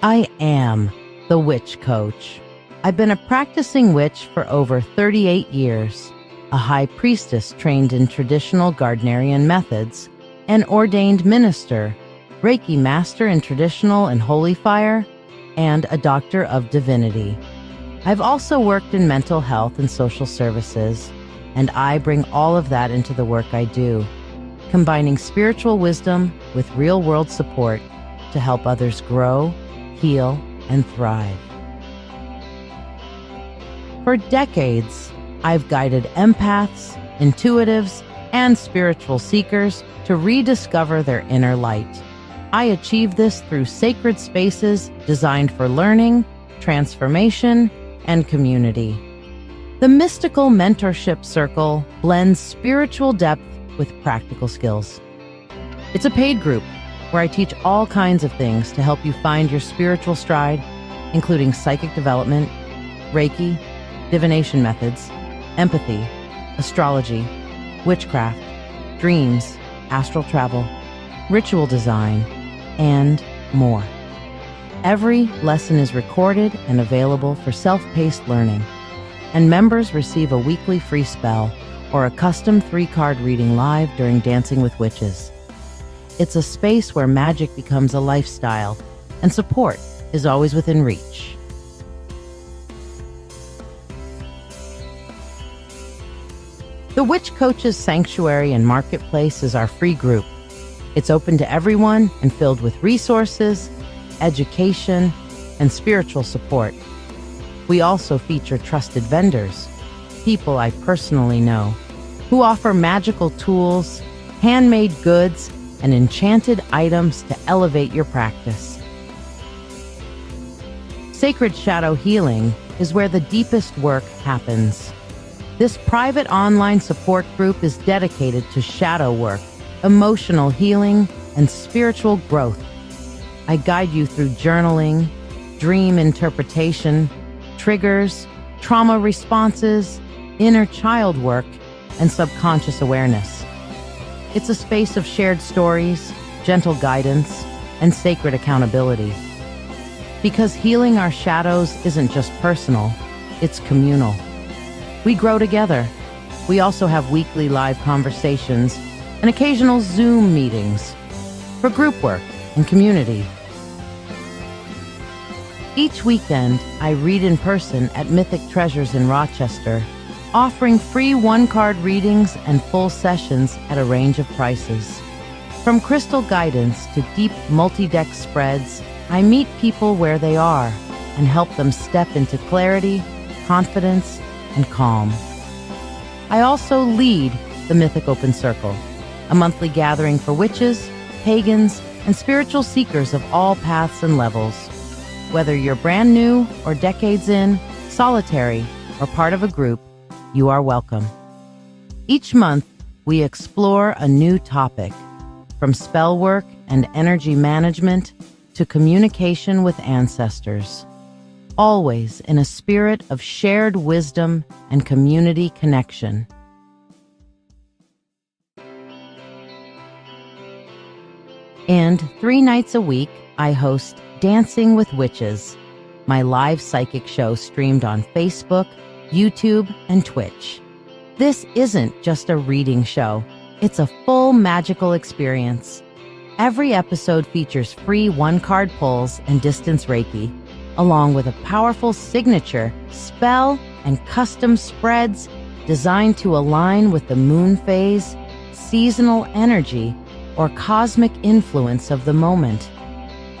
I am the Witch Coach. I've been a practicing witch for over 38 years, a high priestess trained in traditional Gardnerian methods, an ordained minister, Reiki master in traditional and holy fire, and a doctor of divinity. I've also worked in mental health and social services, and I bring all of that into the work I do, combining spiritual wisdom with real-world support to help others grow, heal, and thrive. For decades, I've guided empaths, intuitives, and spiritual seekers to rediscover their inner light. I achieve this through sacred spaces designed for learning, transformation, and community. The mystical mentorship circle blends spiritual depth with practical skills. It's a paid group where I teach all kinds of things to help you find your spiritual stride, including psychic development, Reiki, divination methods, empathy, astrology, witchcraft, dreams, astral travel, ritual design, and more. Every lesson is recorded and available for self-paced learning, and members receive a weekly free spell or a custom 3-card reading live during Dancing with Witches. It's a space where magic becomes a lifestyle, and support is always within reach. The Witch Coach's Sanctuary and Marketplace is our free group. It's open to everyone and filled with resources, education, and spiritual support. We also feature trusted vendors, people I personally know, who offer magical tools, handmade goods, and enchanted items to elevate your practice. Sacred Shadow Healing is where the deepest work happens. This private online support group is dedicated to shadow work, emotional healing, and spiritual growth. I guide you through journaling, dream interpretation, triggers, trauma responses, inner child work, and subconscious awareness. It's a space of shared stories, gentle guidance, and sacred accountability. Because healing our shadows isn't just personal, it's communal. We grow together. We also have weekly live conversations and occasional Zoom meetings for group work and community. Each weekend, I read in person at Mythic Treasures in Rochester, offering free 1-card readings and full sessions at a range of prices. From crystal guidance to deep multi-deck spreads, I meet people where they are and help them step into clarity, confidence, and calm. I also lead the Mythic Open Circle, a monthly gathering for witches, pagans, and spiritual seekers of all paths and levels. Whether you're brand new or decades in, solitary, or part of a group, you are welcome. Each month, we explore a new topic, from spell work and energy management to communication with ancestors, always in a spirit of shared wisdom and community connection. And 3 nights a week, I host Dancing with Witches, my live psychic show streamed on Facebook, YouTube, and Twitch. This isn't just a reading show. It's a full magical experience. Every episode features free 1-card pulls and distance Reiki, along with a powerful signature, spell, and custom spreads designed to align with the moon phase, seasonal energy, or cosmic influence of the moment.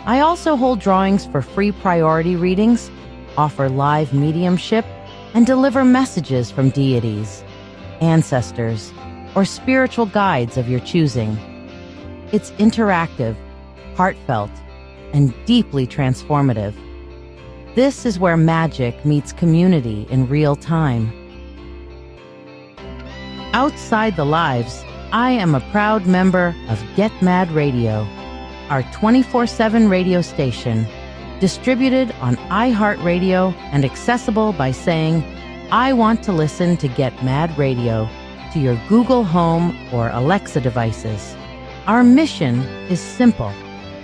I also hold drawings for free priority readings, offer live mediumship, and deliver messages from deities, ancestors, or spiritual guides of your choosing. It's interactive, heartfelt, and deeply transformative. This is where magic meets community in real time. Outside the lives, I am a proud member of Get Mad Radio, our 24/7 radio station, distributed on iHeartRadio and accessible by saying, "I want to listen to Get Mad Radio" to your Google Home or Alexa devices. Our mission is simple: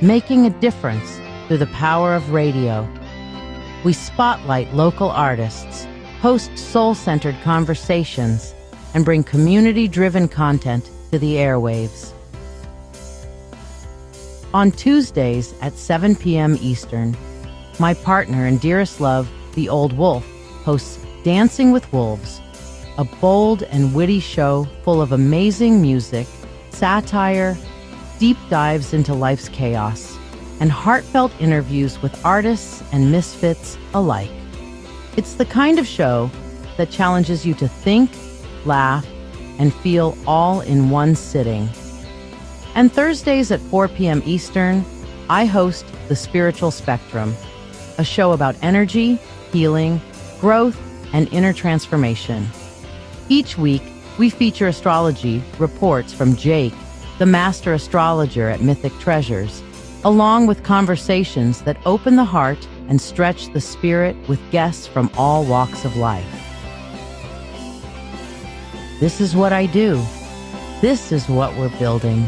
making a difference through the power of radio. We spotlight local artists, host soul-centered conversations, and bring community-driven content to the airwaves. On Tuesdays at 7 p.m. Eastern, my partner and dearest love, the Old Wolf, hosts Dancing with Wolves, a bold and witty show full of amazing music, satire, deep dives into life's chaos, and heartfelt interviews with artists and misfits alike. It's the kind of show that challenges you to think, laugh, and feel all in one sitting. And Thursdays at 4 p.m. Eastern, I host The Spiritual Spectrum, a show about energy, healing, growth, and inner transformation. Each week, we feature astrology reports from Jake, the master astrologer at Mythic Treasures, along with conversations that open the heart and stretch the spirit with guests from all walks of life. This is what I do. This is what we're building.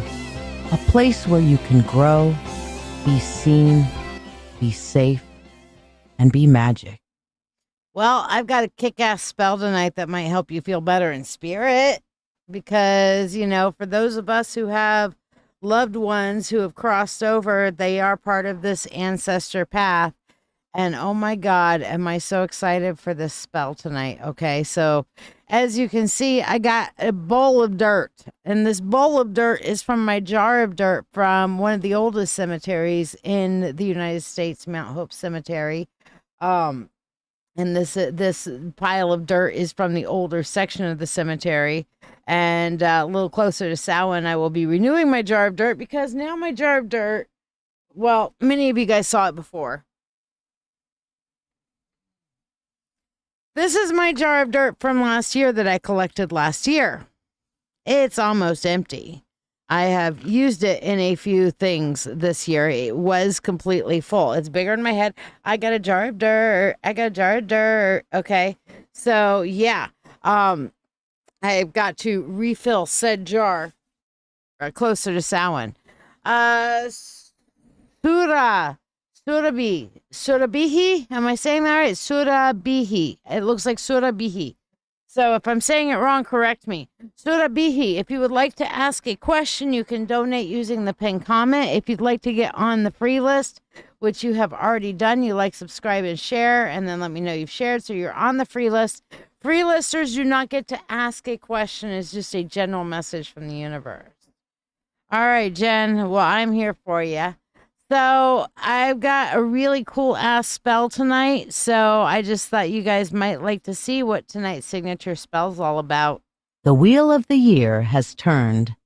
A place where you can grow, be seen, be safe, and be magic. Well, I've got a kick-ass spell tonight that might help you feel better in spirit because, for those of us who have loved ones who have crossed over, they are part of this ancestor path. And oh my God, am I so excited for this spell tonight. Okay, so as you can see, I got a bowl of dirt. And this bowl of dirt is from my jar of dirt from one of the oldest cemeteries in the United States, Mount Hope Cemetery. And this pile of dirt is from the older section of the cemetery. And a little closer to Samhain, I will be renewing my jar of dirt because now my jar of dirt, well, many of you guys saw it before. This is my jar of dirt from last year that I collected last year. It's almost empty. I have used it in a few things this year. It was completely full. It's bigger in my head. I got a jar of dirt. Okay. So yeah. I've got to refill said jar closer to Samhain. Surabihi. Am I saying that right? Surabihi. It looks like Surabihi. So if I'm saying it wrong, correct me. Surabihi. If you would like to ask a question, you can donate using the pinned comment. If you'd like to get on the free list, which you have already done, you like, subscribe, and share, and then let me know you've shared so you're on the free list. Free listers do not get to ask a question. It's just a general message from the universe. All right, Jen. Well, I'm here for you. So I've got a really cool ass spell tonight. So I just thought you guys might like to see what tonight's signature spell's all about. The wheel of the year has turned.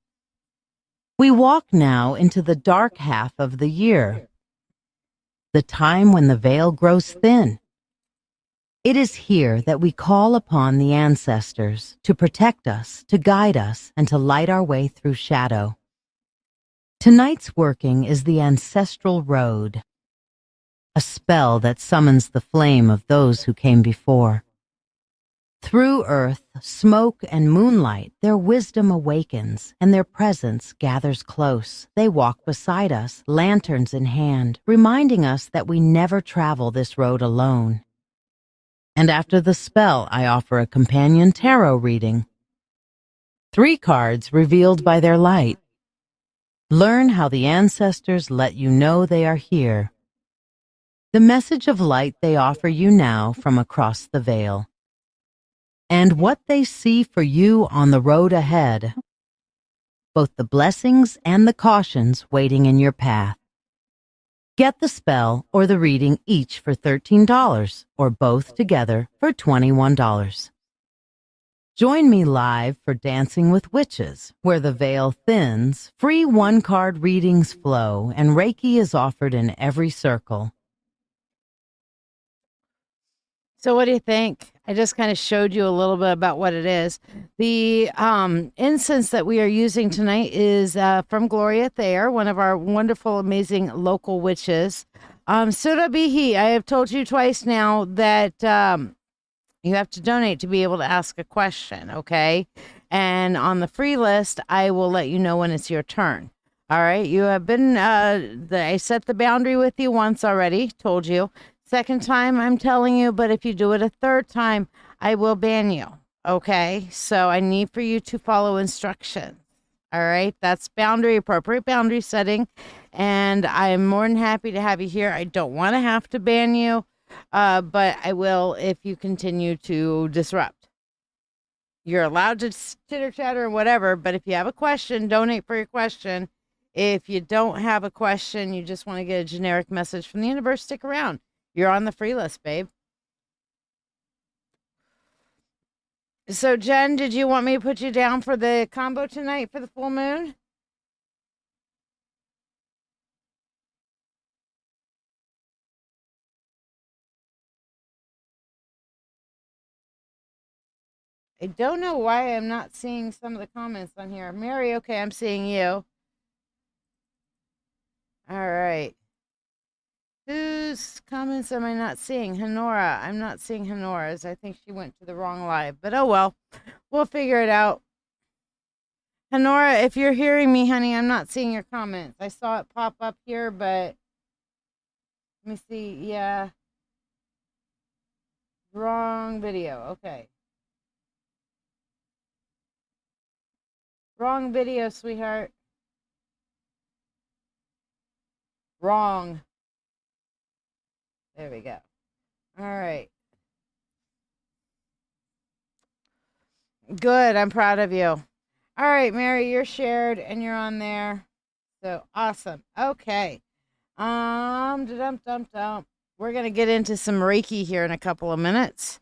We walk now into the dark half of the year, the time when the veil grows thin. It is here that we call upon the ancestors to protect us, to guide us, and to light our way through shadow. Tonight's working is the ancestral road, a spell that summons the flame of those who came before. Through earth, smoke, and moonlight, their wisdom awakens, and their presence gathers close. They walk beside us, lanterns in hand, reminding us that we never travel this road alone. And after the spell, I offer a companion tarot reading. 3 cards revealed by their light. Learn how the ancestors let you know they are here. The message of light they offer you now from across the veil. And what they see for you on the road ahead. Both the blessings and the cautions waiting in your path. Get the spell or the reading each for $13 or both together for $21. Join me live for Dancing with Witches, where the veil thins, free 1-card readings flow, and Reiki is offered in every circle. So what do you think? I just kind of showed you a little bit about what it is. The incense that we are using tonight is from Gloria Thayer, one of our wonderful, amazing local witches. Surabihi, I have told you twice now that you have to donate to be able to ask a question, okay? And on the free list, I will let you know when it's your turn. All right. You have been, I set the boundary with you once already, told you. Second time, I'm telling you, but if you do it a third time, I will ban you. Okay. So I need for you to follow instructions. All right. That's appropriate boundary setting. And I'm more than happy to have you here. I don't want to have to ban you, but I will if you continue to disrupt. You're allowed to chitter chatter or whatever, but if you have a question, donate for your question. If you don't have a question, you just want to get a generic message from the universe, stick around. You're on the free list, babe. So, Jen, did you want me to put you down for the combo tonight for the full moon? I don't know why I'm not seeing some of the comments on here. Mary, okay, I'm seeing you. All right. Whose comments am I not seeing? Honora. I'm not seeing Honora's. I think she went to the wrong live, but oh well. We'll figure it out. Honora, if you're hearing me, honey, I'm not seeing your comments. I saw it pop up here, but let me see. Yeah. Wrong video. Okay. Wrong video, sweetheart. Wrong. There we go. All right. Good. I'm proud of you. All right, Mary, you're shared and you're on there. So awesome. Okay. Dum. We're gonna get into some Reiki here in a couple of minutes.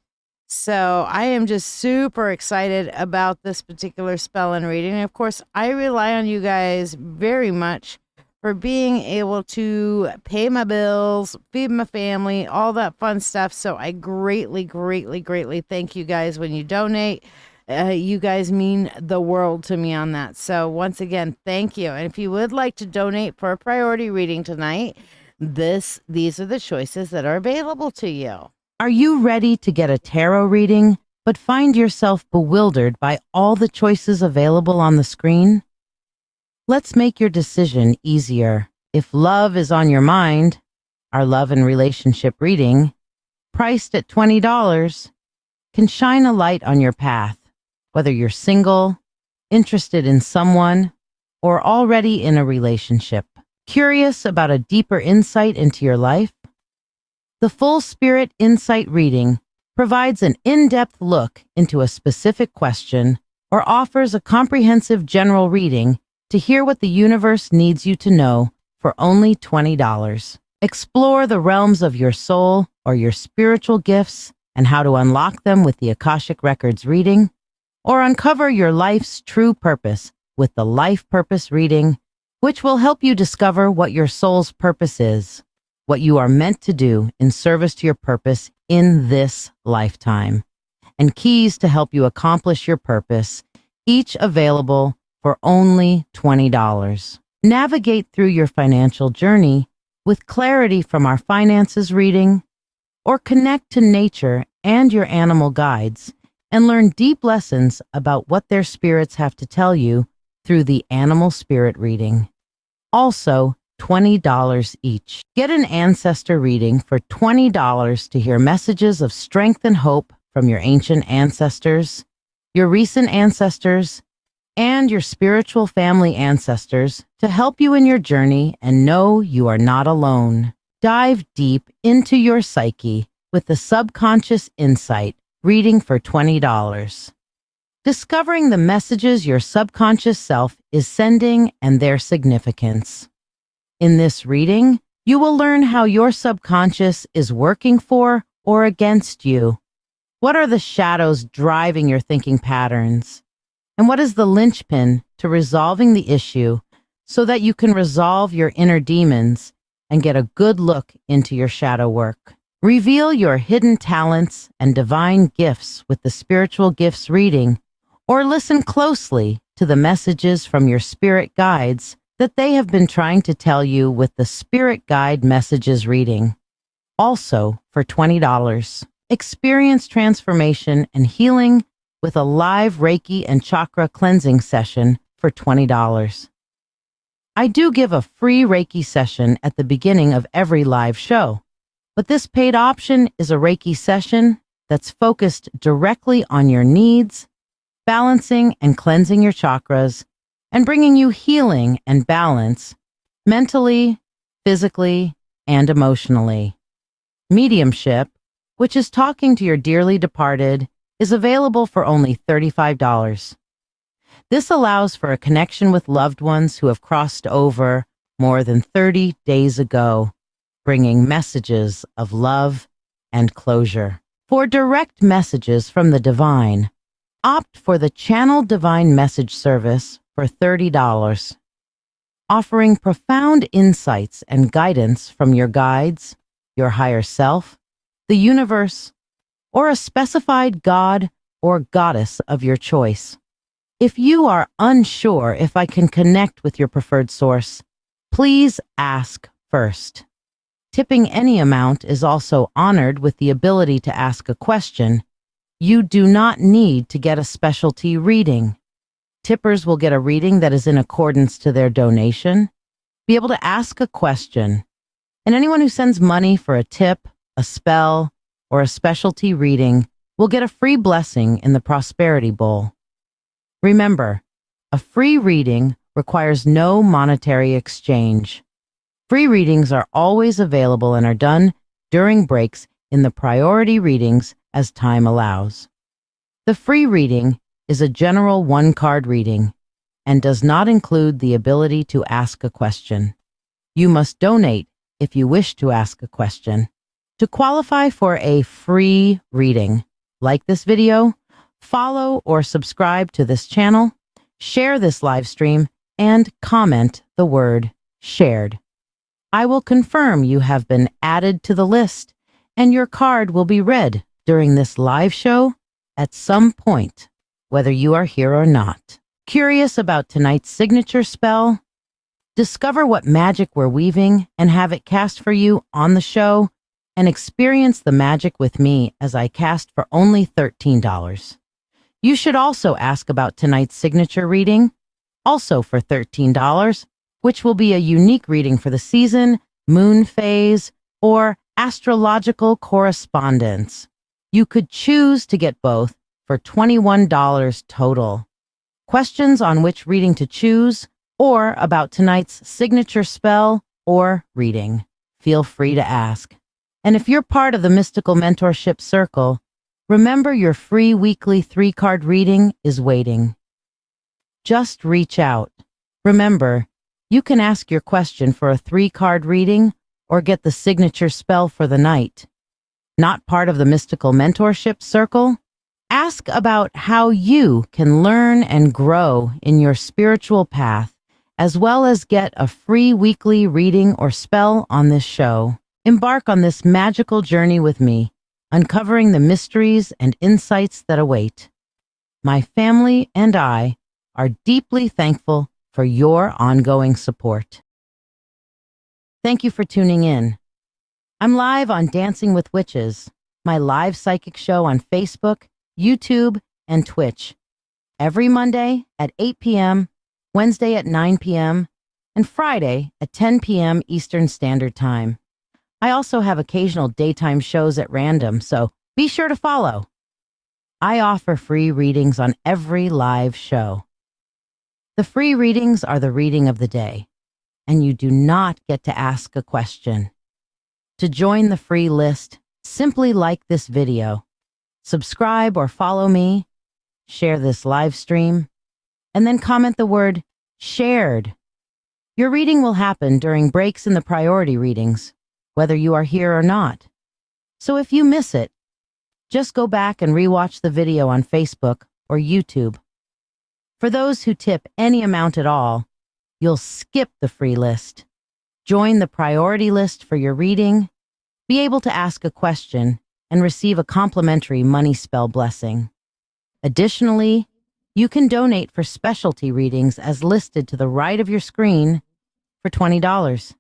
So I am just super excited about this particular spell and reading. And of course, I rely on you guys very much for being able to pay my bills, feed my family, all that fun stuff. So I greatly, greatly, greatly thank you guys when you donate. You guys mean the world to me on that. So once again, thank you. And if you would like to donate for a priority reading tonight, these are the choices that are available to you. Are you ready to get a tarot reading, but find yourself bewildered by all the choices available on the screen? Let's make your decision easier. If love is on your mind, our love and relationship reading, priced at $20, can shine a light on your path, whether you're single, interested in someone, or already in a relationship. Curious about a deeper insight into your life? The Full Spirit Insight reading provides an in-depth look into a specific question or offers a comprehensive general reading to hear what the universe needs you to know for only $20. Explore the realms of your soul or your spiritual gifts and how to unlock them with the Akashic Records reading, or uncover your life's true purpose with the Life Purpose reading, which will help you discover what your soul's purpose is, what you are meant to do in service to your purpose in this lifetime, and keys to help you accomplish your purpose, each available for only $20. Navigate through your financial journey with clarity from our finances reading, or connect to nature and your animal guides and learn deep lessons about what their spirits have to tell you through the Animal Spirit reading. Also, $20 each. Get an Ancestor reading for $20 to hear messages of strength and hope from your ancient ancestors, your recent ancestors, and your spiritual family ancestors to help you in your journey and know you are not alone. Dive deep into your psyche with the Subconscious Insight reading for $20. Discovering the messages your subconscious self is sending and their significance. In this reading, you will learn how your subconscious is working for or against you. What are the shadows driving your thinking patterns? And what is the linchpin to resolving the issue so that you can resolve your inner demons and get a good look into your shadow work? Reveal your hidden talents and divine gifts with the Spiritual Gifts reading, or listen closely to the messages from your spirit guides that they have been trying to tell you with the Spirit Guide Messages reading. Also for $20. Experience transformation and healing with a live Reiki and chakra cleansing session for $20. I do give a free Reiki session at the beginning of every live show, but this paid option is a Reiki session that's focused directly on your needs, balancing and cleansing your chakras, and bringing you healing and balance mentally, physically, and emotionally. Mediumship, which is talking to your dearly departed, is available for only $35. This allows for a connection with loved ones who have crossed over more than 30 days ago, bringing messages of love and closure. For direct messages from the divine, opt for the Channel Divine Message service for $30, offering profound insights and guidance from your guides, your higher self, the universe, or a specified god or goddess of your choice. If you are unsure if I can connect with your preferred source, please ask first. Tipping any amount is also honored with the ability to ask a question. You do not need to get a specialty reading. Tippers will get a reading that is in accordance to their donation, be able to ask a question, and anyone who sends money for a tip, a spell, or a specialty reading will get a free blessing in the Prosperity Bowl. Remember, a free reading requires no monetary exchange. Free readings are always available and are done during breaks in the priority readings as time allows. The free reading is a general one-card reading and does not include the ability to ask a question. You must donate if you wish to ask a question. To qualify for a free reading, like this video, follow or subscribe to this channel, share this live stream, and comment the word shared. I will confirm you have been added to the list, and your card will be read during this live show at some point, whether you are here or not. Curious about tonight's signature spell? Discover what magic we're weaving and have it cast for you on the show, and experience the magic with me as I cast for only $13. You should also ask about tonight's signature reading, also for $13, which will be a unique reading for the season, moon phase, or astrological correspondence. You could choose to get both for $21 total. Questions on which reading to choose or about tonight's signature spell or reading, feel free to ask. And if you're part of the Mystical Mentorship Circle, remember your free weekly 3-card reading is waiting. Just reach out. Remember, you can ask your question for a 3-card reading or get the signature spell for the night. Not part of the Mystical Mentorship Circle? Ask about how you can learn and grow in your spiritual path, as well as get a free weekly reading or spell on this show. Embark on this magical journey with me, uncovering the mysteries and insights that await. My family and I are deeply thankful for your ongoing support. Thank you for tuning in. I'm live on Dancing with Witches, my live psychic show on Facebook, YouTube, and Twitch, every Monday at 8 p.m., Wednesday at 9 p.m., and Friday at 10 p.m. Eastern Standard Time. I also have occasional daytime shows at random, so be sure to follow. I offer free readings on every live show. The free readings are the reading of the day, and you do not get to ask a question. To join the free list, simply like this video, subscribe or follow me, share this live stream, and then comment the word shared. Your reading will happen during breaks in the priority readings, whether you are here or not. So if you miss it, just go back and rewatch the video on Facebook or YouTube. For those who tip any amount at all, you'll skip the free list, join the priority list for your reading, be able to ask a question, and receive a complimentary money spell blessing. Additionally, you can donate for specialty readings as listed to the right of your screen for $20.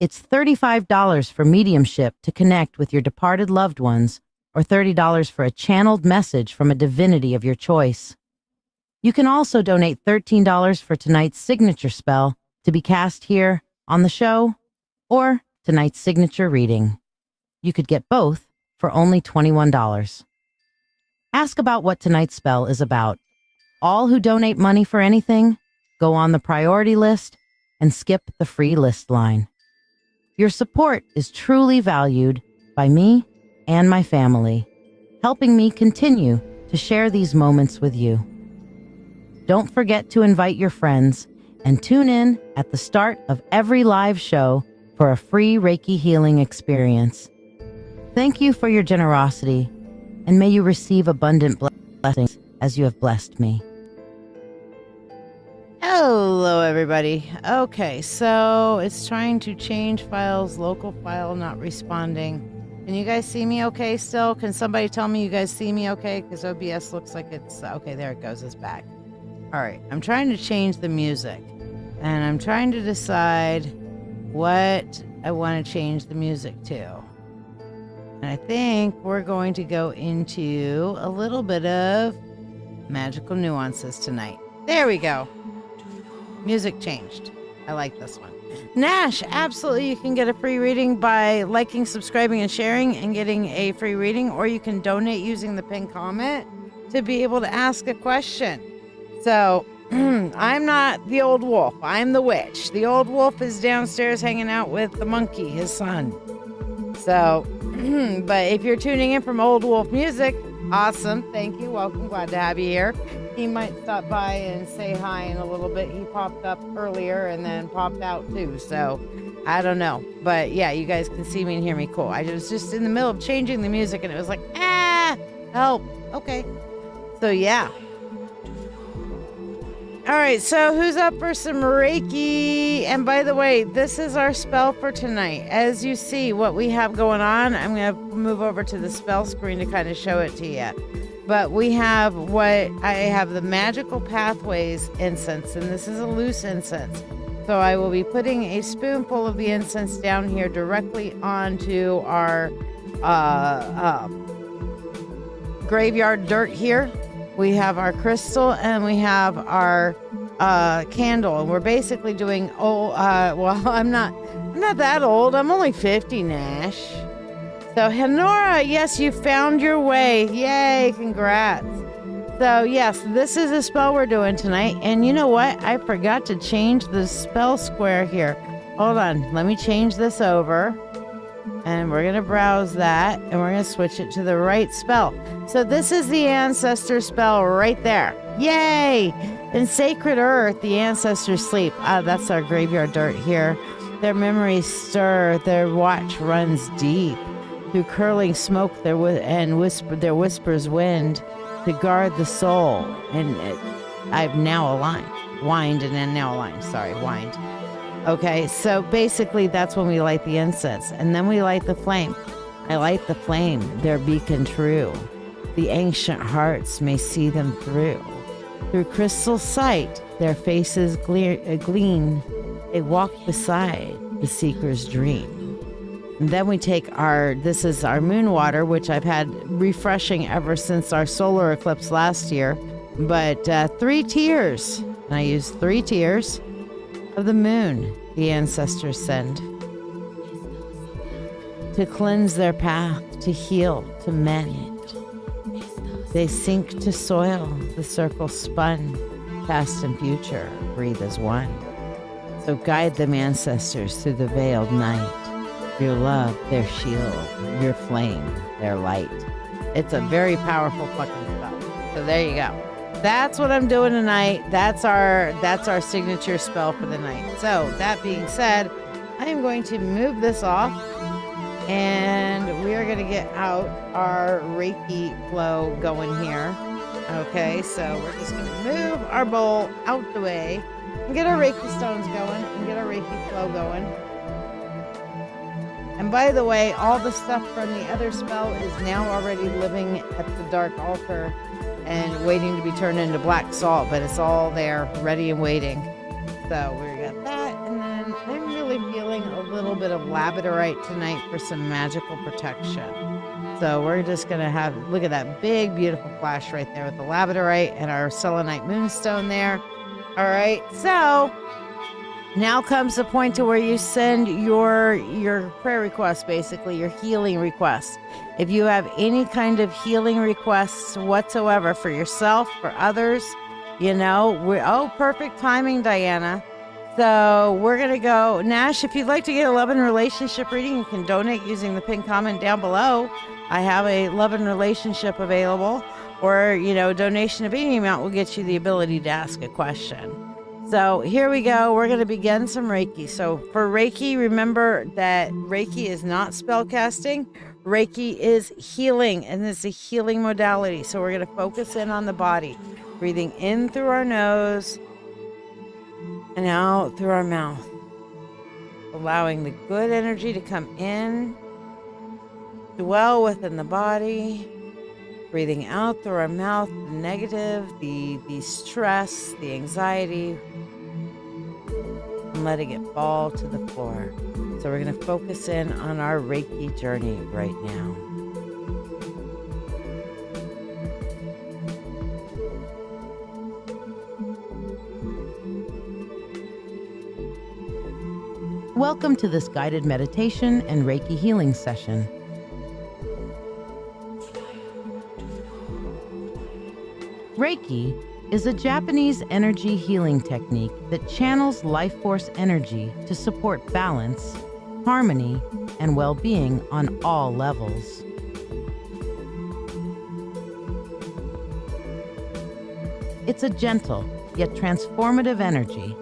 It's $35 for mediumship to connect with your departed loved ones, or $30 for a channeled message from a divinity of your choice. You can also donate $13 for tonight's signature spell to be cast here on the show or tonight's signature reading. You could get both for only $21. Ask about what tonight's spell is about. All who donate money for anything go on the priority list and skip the free list line. Your support is truly valued by me and my family, helping me continue to share these moments with you. Don't forget to invite your friends and tune in at the start of every live show for a free Reiki healing experience. Thank you for your generosity, and may you receive abundant blessings as you have blessed me. Hello, everybody. Okay, so it's trying to change files, local file not responding. Can you guys see me okay still? Can somebody tell me you guys see me okay? Because OBS looks like it's okay. There it goes. It's back. All right. I'm trying to change the music, and I'm trying to decide what I want to change the music to. And I think we're going to go into a little bit of magical nuances tonight. There we go. Music changed. I like this one. Nash, absolutely. You can get a free reading by liking, subscribing, and sharing and getting a free reading, or you can donate using the pinned comment to be able to ask a question. So I'm not the old wolf. I'm the witch. The old wolf is downstairs hanging out with the monkey, his son. So, but if you're tuning in from Old Wolf Music, awesome. Thank you. Welcome. Glad to have you here. He might stop by and say hi in a little bit. He popped up earlier and then popped out too. So I don't know. But yeah, you guys can see me and hear me. Cool. I was just in the middle of changing the music and it was like, help. Okay. So yeah. All right, so who's up for some Reiki? And by the way, this is our spell for tonight. As you see what we have going on, I'm going to move over to the spell screen to kind of show it to you. But we have I have the Magical Pathways incense, and this is a loose incense. So I will be putting a spoonful of the incense down here directly onto our graveyard dirt here. We have our crystal and we have our candle, and we're basically doing I'm not that old. I'm only 50, Nash. So Honora, yes, you found your way. Yay, congrats. So yes, this is a spell we're doing tonight. And you know what? I forgot to change the spell square here. Hold on, let me change this over. And we're going to browse that, and we're going to switch it to the right spell. So this is the Ancestor spell right there. Yay! In sacred earth, the ancestors sleep. That's our graveyard dirt here. Their memories stir, their watch runs deep. Through curling smoke their whispers wind to guard the soul. And I've now aligned. Wind. Okay, so basically that's when we light the incense, and then we light the flame. I light the flame, their beacon true. The ancient hearts may see them through. Through crystal sight, their faces gleam. They walk beside the seeker's dream. And then we take this is our moon water, which I've had refreshing ever since our solar eclipse last year. But 3 tears, and I use 3 tears of the moon the ancestors send to cleanse their path, to heal, to mend. They sink to soil, the circle spun, past and future breathe as one. So guide them, ancestors, through the veiled night. Your love, their shield, your flame, their light. It's a very powerful fucking spell. So there you go. That's what I'm doing tonight. That's our signature spell for the night. So that being said, I am going to move this off, and we are going to get out our Reiki flow going here. Okay, so we're just going to move our bowl out the way and get our Reiki stones going and get our Reiki flow going. And by the way, all the stuff from the other spell is now already living at the dark altar and waiting to be turned into black salt, but it's all there, ready and waiting. So we got that, and then I'm really feeling a little bit of labradorite tonight for some magical protection. So we're just gonna look at that big, beautiful flash right there with the labradorite and our selenite moonstone there. All right, so Now comes the point to where you send your prayer requests, basically your healing requests. If you have any kind of healing requests whatsoever for yourself, for others, perfect timing, Diana. So we're going to go. Nash, if you'd like to get a love and relationship reading, you can donate using the pinned comment down below. I have a love and relationship available, or, donation of any amount will get you the ability to ask a question. So here we go. We're going to begin some Reiki. So for Reiki, remember that Reiki is not spell casting. Reiki is healing, and it's a healing modality. So we're going to focus in on the body, breathing in through our nose and out through our mouth, allowing the good energy to come in, dwell within the body, breathing out through our mouth, the negative, the stress, the anxiety, and letting it fall to the floor. So we're going to focus in on our Reiki journey right now. Welcome to this guided meditation and Reiki healing session. Reiki is a Japanese energy healing technique that channels life force energy to support balance, harmony, and well-being on all levels. It's a gentle yet transformative energy,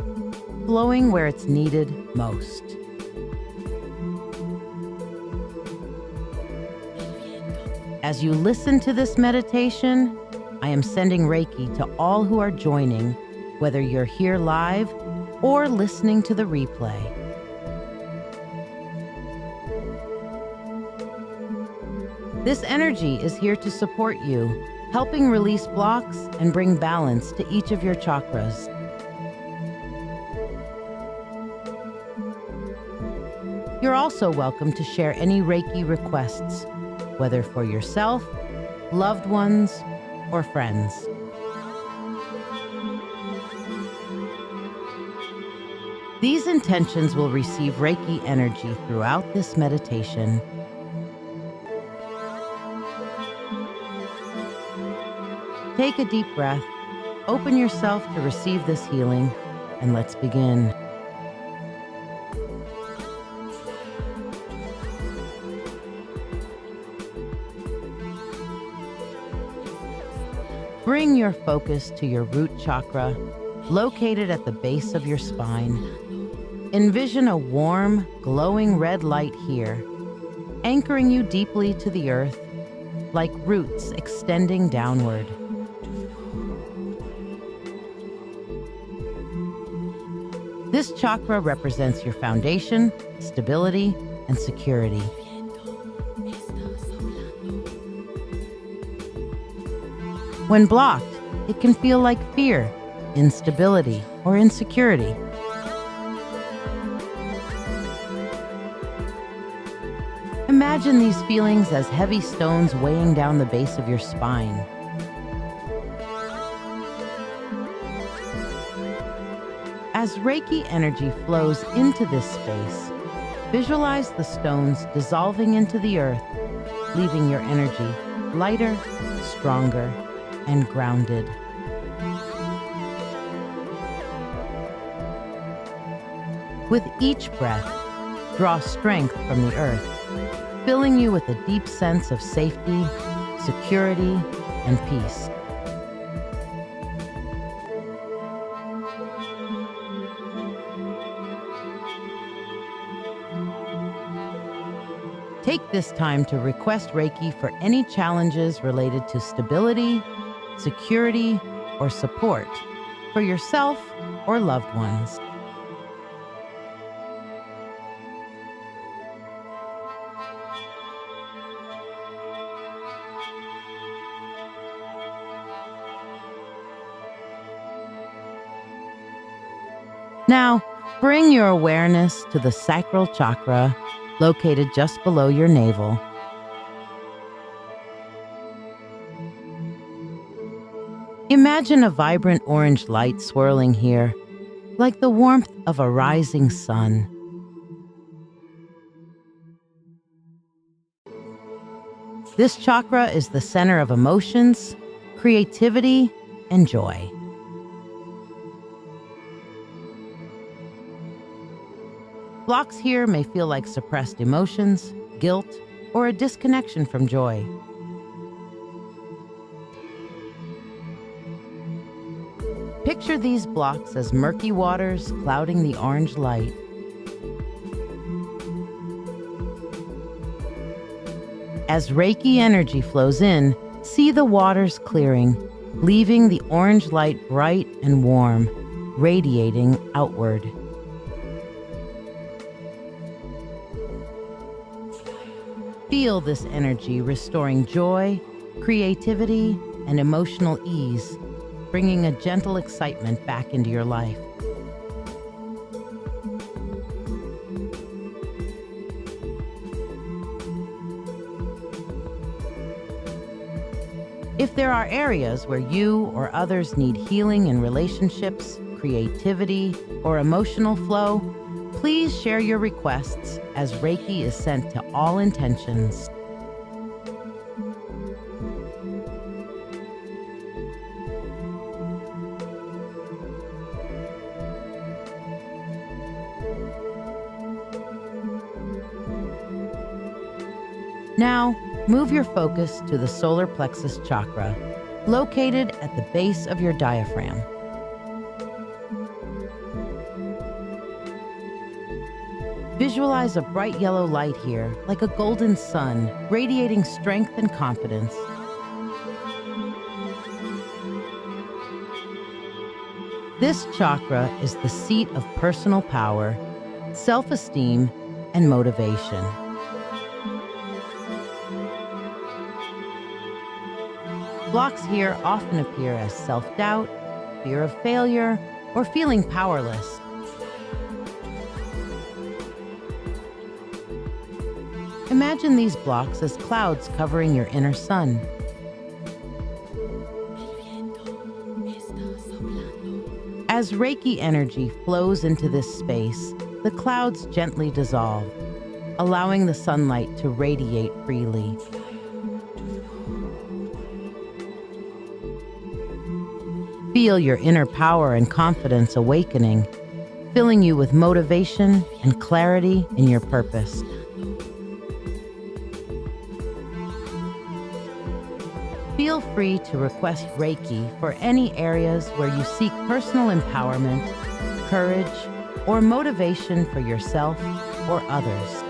flowing where it's needed most. As you listen to this meditation, I am sending Reiki to all who are joining, whether you're here live or listening to the replay. This energy is here to support you, helping release blocks and bring balance to each of your chakras. You're also welcome to share any Reiki requests, whether for yourself, loved ones, or friends. These intentions will receive Reiki energy throughout this meditation. Take a deep breath, open yourself to receive this healing, and let's begin. Bring your focus to your root chakra, located at the base of your spine. Envision a warm, glowing red light here, anchoring you deeply to the earth, like roots extending downward. This chakra represents your foundation, stability, and security. When blocked, it can feel like fear, instability, or insecurity. Imagine these feelings as heavy stones weighing down the base of your spine. As Reiki energy flows into this space, visualize the stones dissolving into the earth, leaving your energy lighter, stronger, and grounded. With each breath, draw strength from the earth, filling you with a deep sense of safety, security, and peace. Take this time to request Reiki for any challenges related to stability, security, or support for yourself or loved ones. Now, bring your awareness to the sacral chakra located just below your navel. Imagine a vibrant orange light swirling here, like the warmth of a rising sun. This chakra is the center of emotions, creativity, and joy. Blocks here may feel like suppressed emotions, guilt, or a disconnection from joy. Picture these blocks as murky waters clouding the orange light. As Reiki energy flows in, see the waters clearing, leaving the orange light bright and warm, radiating outward. Feel this energy restoring joy, creativity, and emotional ease, bringing a gentle excitement back into your life. If there are areas where you or others need healing in relationships, creativity, or emotional flow, please share your requests as Reiki is sent to all intentions. Now, move your focus to the solar plexus chakra, located at the base of your diaphragm. Visualize a bright yellow light here, like a golden sun, radiating strength and confidence. This chakra is the seat of personal power, self-esteem, and motivation. Blocks here often appear as self-doubt, fear of failure, or feeling powerless. Imagine these blocks as clouds covering your inner sun. As Reiki energy flows into this space, the clouds gently dissolve, allowing the sunlight to radiate freely. Feel your inner power and confidence awakening, filling you with motivation and clarity in your purpose. Feel free to request Reiki for any areas where you seek personal empowerment, courage, or motivation for yourself or others.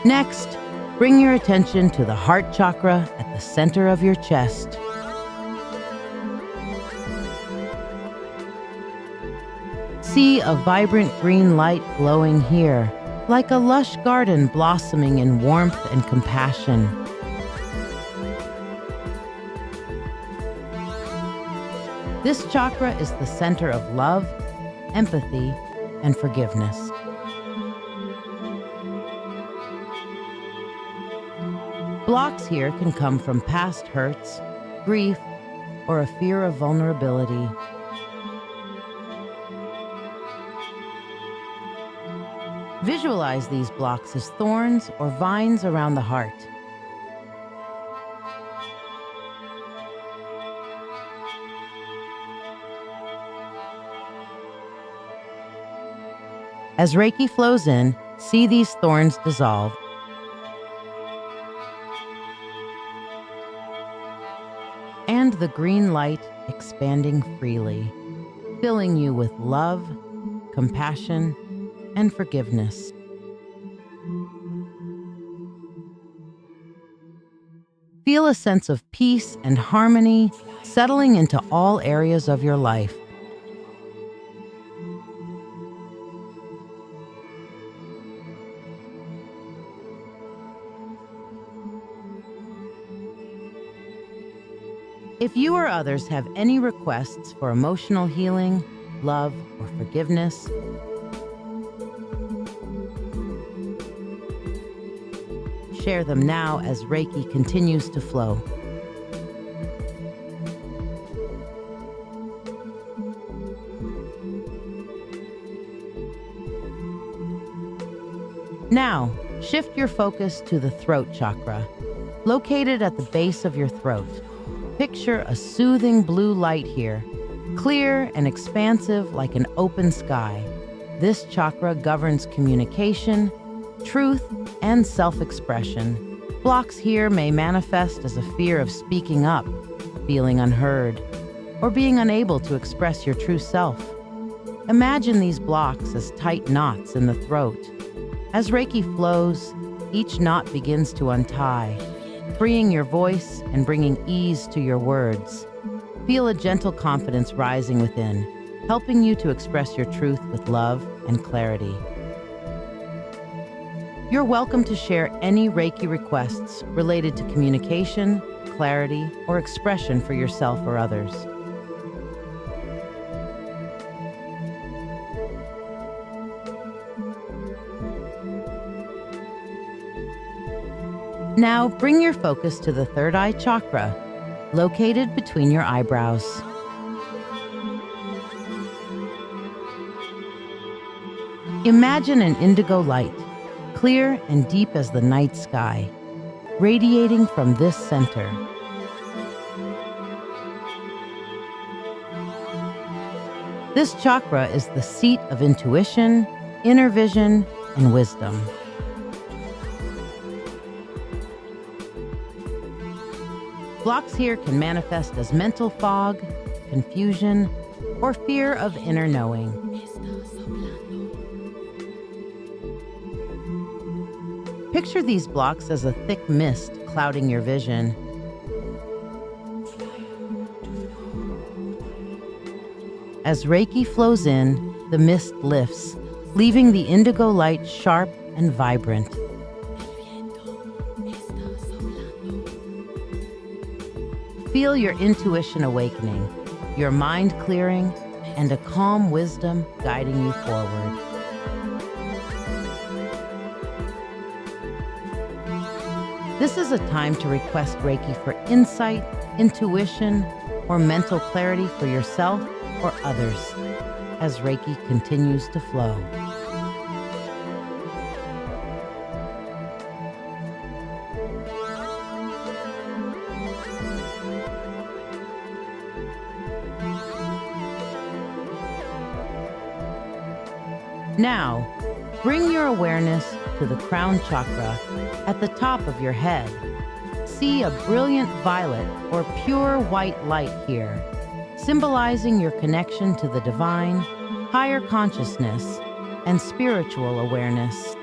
Next, bring your attention to the heart chakra at the center of your chest. See a vibrant green light glowing here, like a lush garden blossoming in warmth and compassion. This chakra is the center of love, empathy, and forgiveness. Blocks here can come from past hurts, grief, or a fear of vulnerability. Visualize these blocks as thorns or vines around the heart. As Reiki flows in, see these thorns dissolve. And the green light expanding freely, filling you with love, compassion, and forgiveness. Feel a sense of peace and harmony settling into all areas of your life. If you or others have any requests for emotional healing, love, or forgiveness, Share them now as Reiki continues to flow. Now, shift your focus to the throat chakra, located at the base of your throat. Picture a soothing blue light here, clear and expansive like an open sky. This chakra governs communication, truth, and self-expression. Blocks here may manifest as a fear of speaking up, feeling unheard, or being unable to express your true self. Imagine these blocks as tight knots in the throat. As Reiki flows, each knot begins to untie, freeing your voice and bringing ease to your words. Feel a gentle confidence rising within, helping you to express your truth with love and clarity. You're welcome to share any Reiki requests related to communication, clarity, or expression for yourself or others. Now, bring your focus to the third eye chakra, located between your eyebrows. Imagine an indigo light, clear and deep as the night sky, radiating from this center. This chakra is the seat of intuition, inner vision, and wisdom. Blocks here can manifest as mental fog, confusion, or fear of inner knowing. Picture these blocks as a thick mist clouding your vision. As Reiki flows in, the mist lifts, leaving the indigo light sharp and vibrant. Feel your intuition awakening, your mind clearing, and a calm wisdom guiding you forward. This is a time to request Reiki for insight, intuition, or mental clarity for yourself or others as Reiki continues to flow. Now, bring your awareness to the crown chakra at the top of your head. See a brilliant violet or pure white light here, symbolizing your connection to the divine, higher consciousness, and spiritual awareness.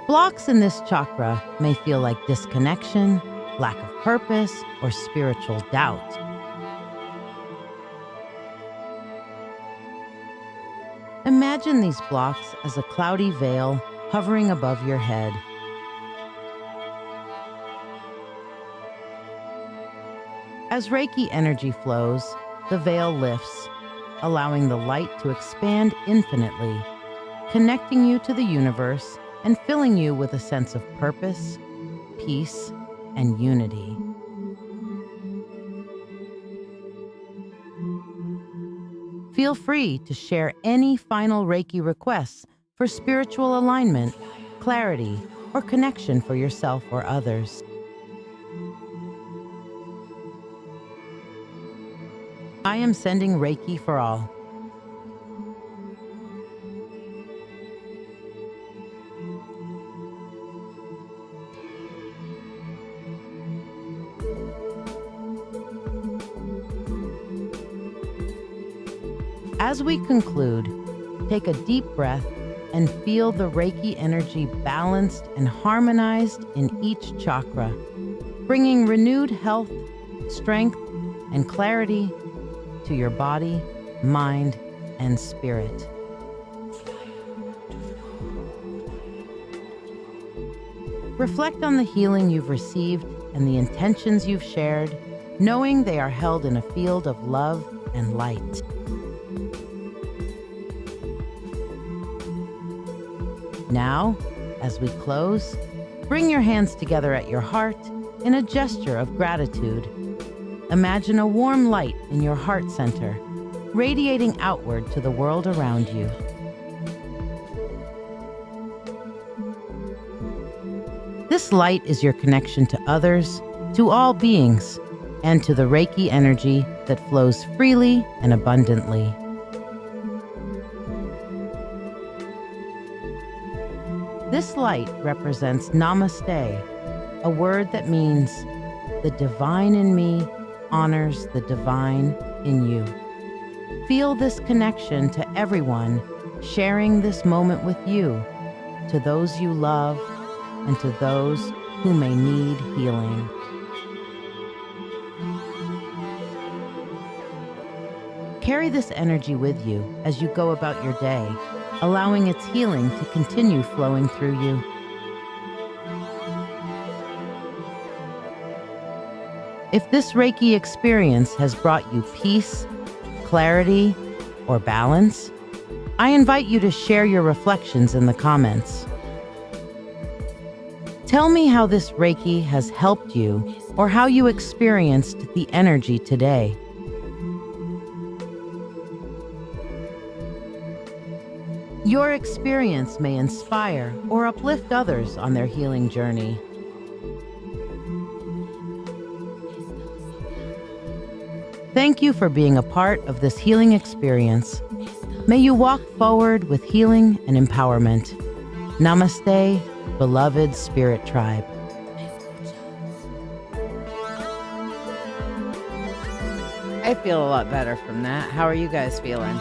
Blocks in this chakra may feel like disconnection, lack of purpose, or spiritual doubt. Imagine these blocks as a cloudy veil hovering above your head. As Reiki energy flows, the veil lifts, allowing the light to expand infinitely, connecting you to the universe and filling you with a sense of purpose, peace, and unity. Feel free to share any final Reiki requests for spiritual alignment, clarity, or connection for yourself or others. I am sending Reiki for all. As we conclude, take a deep breath and feel the Reiki energy balanced and harmonized in each chakra, bringing renewed health, strength, and clarity to your body, mind, and spirit. Reflect on the healing you've received and the intentions you've shared, knowing they are held in a field of love and light. Now, as we close, bring your hands together at your heart in a gesture of gratitude. Imagine a warm light in your heart center, radiating outward to the world around you. This light is your connection to others, to all beings, and to the Reiki energy that flows freely and abundantly. This light represents Namaste, a word that means the divine in me honors the divine in you. Feel this connection to everyone sharing this moment with you, to those you love, and to those who may need healing. Carry this energy with you as you go about your day, allowing its healing to continue flowing through you. If this Reiki experience has brought you peace, clarity, or balance, I invite you to share your reflections in the comments. Tell me how this Reiki has helped you or how you experienced the energy today. Your experience may inspire or uplift others on their healing journey. Thank you for being a part of this healing experience. May you walk forward with healing and empowerment. Namaste, beloved Spirit Tribe. I feel a lot better from that. How are you guys feeling?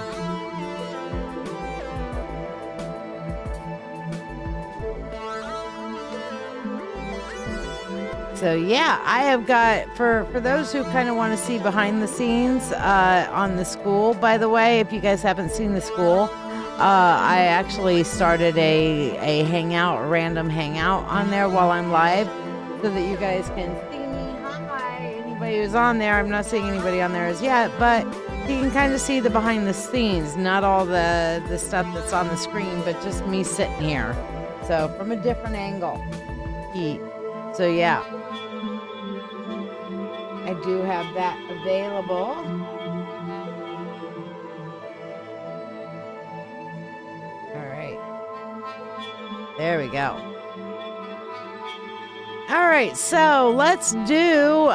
So yeah, I have got, for those who kind of want to see behind the scenes on the school, by the way, if you guys haven't seen the school, I actually started a hangout, a random hangout on there while I'm live so that you guys can see me. Hi, anybody who's on there. I'm not seeing anybody on there as yet, but you can kind of see the behind the scenes, not all the stuff that's on the screen, but just me sitting here. So from a different angle. So yeah, I do have that available. All right. There we go. All right, so let's do,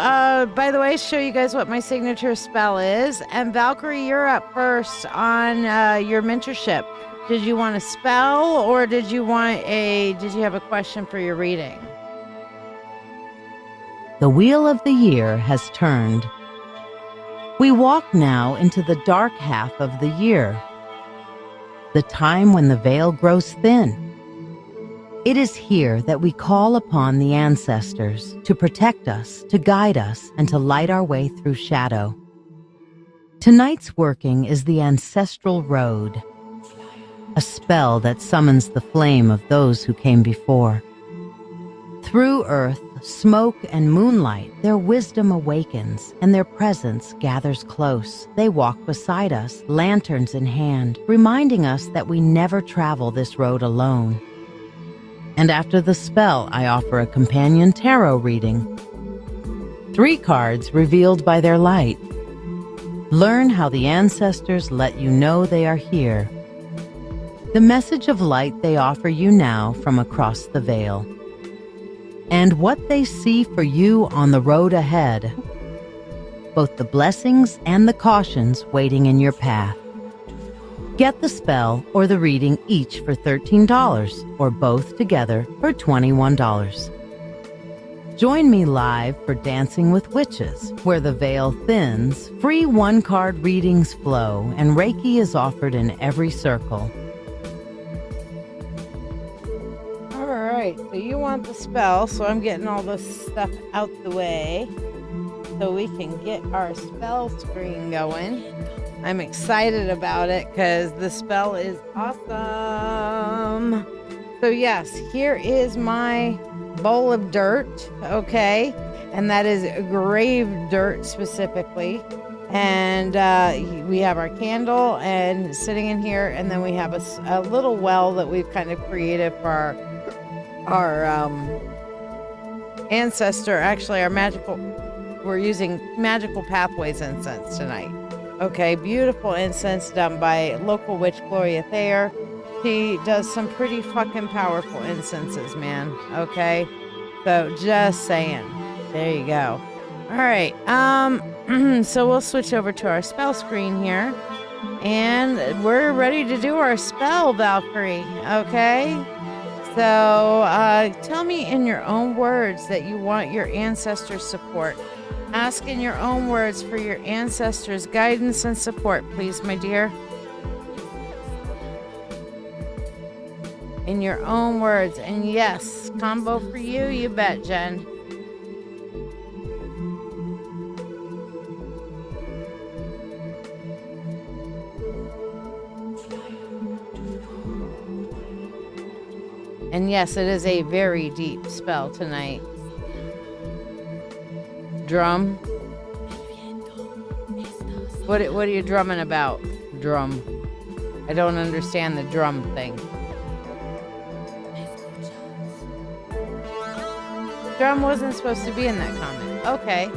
by the way, show you guys what my signature spell is. And Valkyrie, you're up first on your mentorship. Did you want a spell or did you have a question for your reading? The wheel of the year has turned. We walk now into the dark half of the year, the time when the veil grows thin. It is here that we call upon the ancestors to protect us, to guide us, and to light our way through shadow. Tonight's working is the ancestral road, a spell that summons the flame of those who came before. Through earth, smoke, and moonlight, their wisdom awakens, and their presence gathers close. They walk beside us, lanterns in hand, reminding us that we never travel this road alone. And after the spell, I offer a companion tarot reading. 3 cards revealed by their light. Learn how the ancestors let you know they are here. The message of light they offer you now from across the veil. And what they see for you on the road ahead. Both the blessings and the cautions waiting in your path. Get the spell or the reading each for $13 or both together for $21. Join me live for Dancing with Witches, where the veil thins, free 1-card readings flow, and Reiki is offered in every circle. So you want the spell, so I'm getting all this stuff out the way so we can get our spell screen going. I'm excited about it because the spell is awesome. So yes, here is my bowl of dirt, okay? And that is grave dirt specifically. And we have our candle and sitting in here, and then we have a little well that we've kind of created for our ancestor. Actually, we're using magical pathways incense tonight. Okay, beautiful incense done by local witch Gloria Thayer. She does some pretty fucking powerful incenses, man. Okay, so just saying. There you go. All right. So we'll switch over to our spell screen here, and we're ready to do our spell, Valkyrie. Okay. So tell me in your own words that you want your ancestors' support. Ask in your own words for your ancestors' guidance and support, please, my dear. In your own words. And yes, combo for you, you bet, Jen. And yes, it is a very deep spell tonight. Drum. What are you drumming about? Drum. I don't understand the drum thing. Drum wasn't supposed to be in that comment. Okay.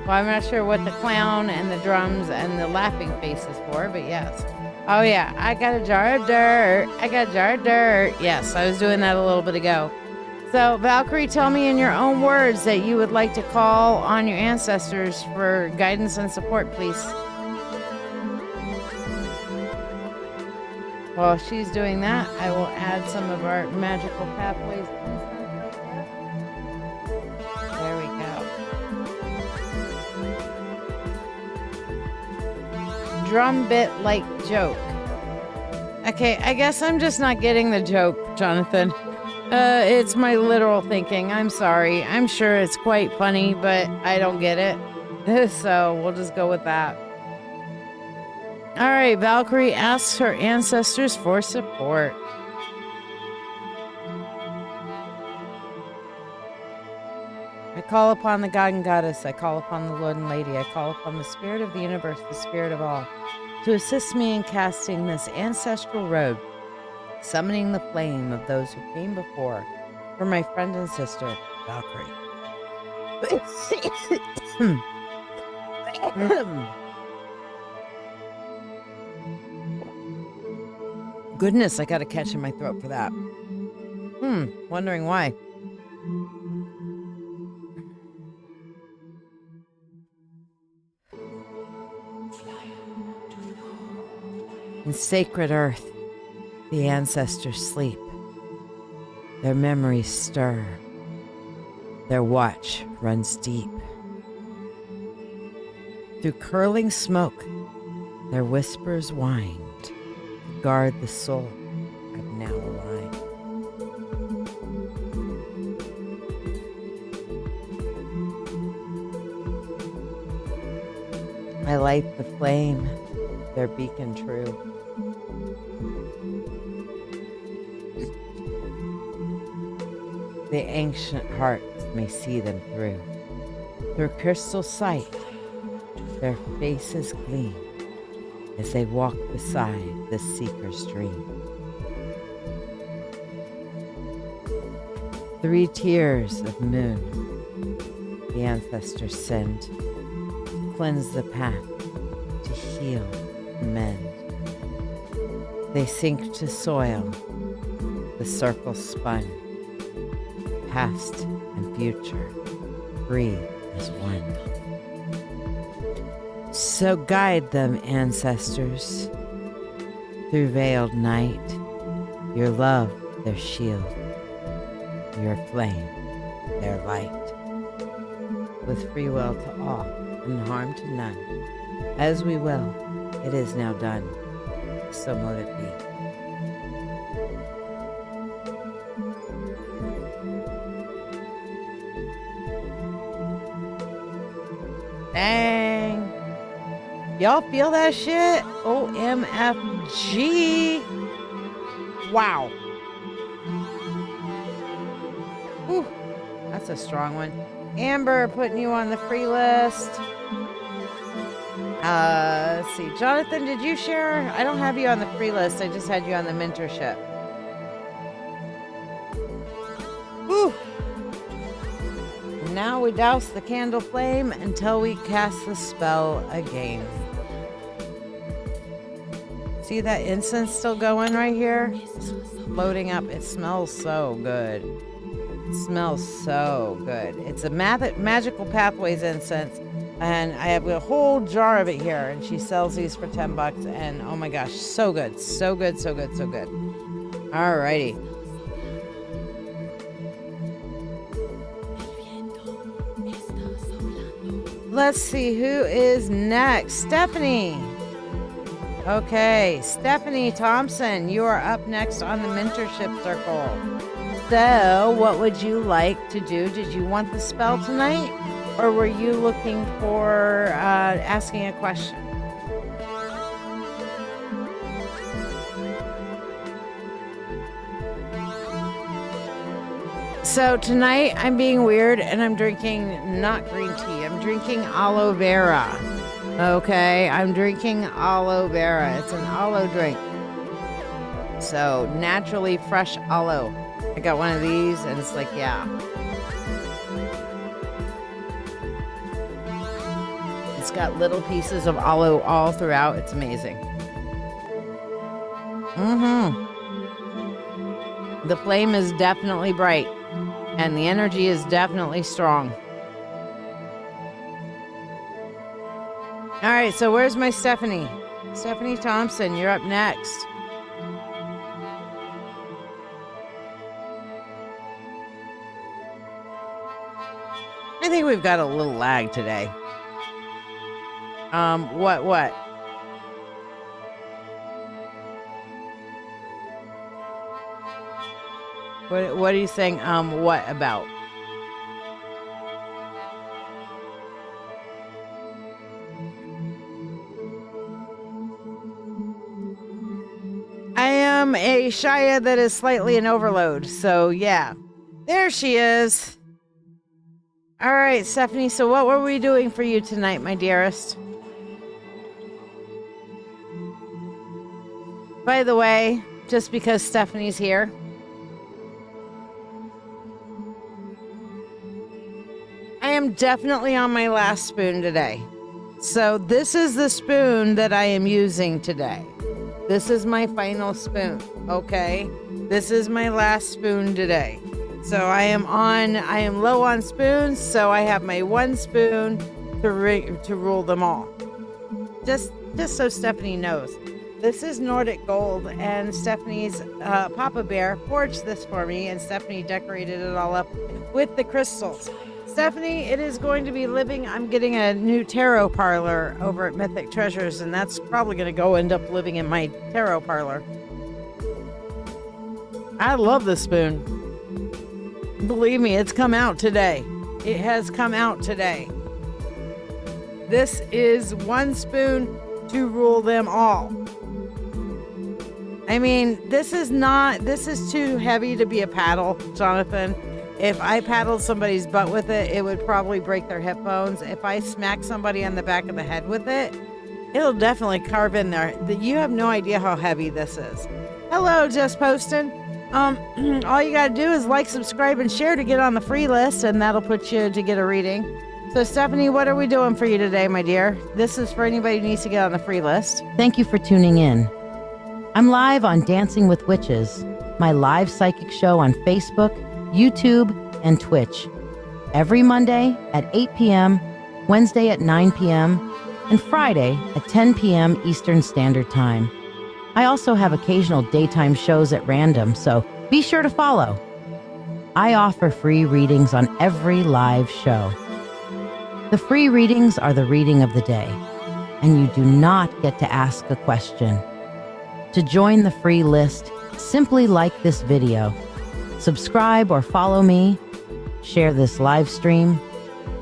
Well, I'm not sure what the clown and the drums and the laughing face is for, but yes. Oh yeah, I got a jar of dirt. I got a jar of dirt. Yes, I was doing that a little bit ago. So, Valkyrie, tell me in your own words that you would like to call on your ancestors for guidance and support, please. While she's doing that, I will add some of our magical pathways. There we go. Drum bit like joke. Okay, I guess I'm just not getting the joke, Jonathan. It's my literal thinking. I'm sorry. I'm sure it's quite funny, but I don't get it. So we'll just go with that. All right, Valkyrie asks her ancestors for support. I call upon the God and Goddess. I call upon the Lord and Lady. I call upon the Spirit of the universe, the Spirit of all, to assist me in casting this ancestral robe, summoning the flame of those who came before, for my friend and sister, Valkyrie. Goodness, I got a catch in my throat for that. Wondering why. In sacred earth, the ancestors sleep. Their memories stir. Their watch runs deep. Through curling smoke, their whispers wind to guard the soul I've now aligned. I light the flame, their beacon true. The ancient hearts may see them through. Through crystal sight, their faces gleam as they walk beside the seeker's dream. 3 tears of moon the ancestors send to cleanse the path, to heal and mend. They sink to soil, the circle spun. Past and future breathe as one. So guide them, ancestors, through veiled night. Your love, their shield. Your flame, their light. With free will to all and harm to none. As we will, it is now done. So mote it be. Dang. Y'all feel that shit? OMFG. Wow. Whew. That's a strong one. Amber, putting you on the free list. Let's see. Jonathan, did you share? I don't have you on the free list. I just had you on the mentorship. Whew. Now we douse the candle flame until we cast the spell again. See that incense still going right here? It's floating up. It smells so good. It smells so good. It's a magical pathways incense. And I have a whole jar of it here. And she sells these for $10. And oh my gosh, so good. So good, so good, so good. Alrighty. Let's see who is next. Stephanie. Okay, Stephanie Thompson, you are up next on the mentorship circle. So, what would you like to do? Did you want the spell tonight? Or were you looking for asking a question? So tonight I'm being weird and I'm drinking not green tea. I'm drinking aloe vera. Okay, I'm drinking aloe vera. It's an aloe drink. So naturally fresh aloe. I got one of these and it's like, yeah. It's got little pieces of aloe all throughout. It's amazing. The flame is definitely bright. And the energy is definitely strong. All right, so where's my Stephanie? Stephanie Thompson, you're up next. I think we've got a little lag today. What? What are you saying? What about? I am a Shiya that is slightly an overload. So yeah, there she is. All right, Stephanie. So what were we doing for you tonight, my dearest? By the way, just because Stephanie's here, I am definitely on my last spoon today. So this is the spoon that I am using today. This is my final spoon, okay? This is my last spoon today. So I am low on spoons, so I have my one spoon to rule them all. Just so Stephanie knows. This is Nordic Gold, and Stephanie's Papa Bear forged this for me, and Stephanie decorated it all up with the crystals. Stephanie, it is going to be living. I'm getting a new tarot parlor over at Mythic Treasures, and that's probably going to end up living in my tarot parlor. I love this spoon. Believe me, it's come out today. It has come out today. This is one spoon to rule them all. I mean, this is too heavy to be a paddle, Jonathan. If I paddled somebody's butt with it, it would probably break their hip bones. If I smack somebody on the back of the head with it, it'll definitely carve in there. You have no idea how heavy this is. Hello, Just Postin'. All you gotta do is like, subscribe, and share to get on the free list, and that'll put you to get a reading. So, Stephanie, what are we doing for you today, my dear? This is for anybody who needs to get on the free list. Thank you for tuning in. I'm live on Dancing with Witches, my live psychic show on Facebook, YouTube, and Twitch. Every Monday at 8 p.m., Wednesday at 9 p.m., and Friday at 10 p.m. Eastern Standard Time. I also have occasional daytime shows at random, so be sure to follow. I offer free readings on every live show. The free readings are the reading of the day, and you do not get to ask a question. To join the free list, simply like this video, subscribe or follow me, share this live stream,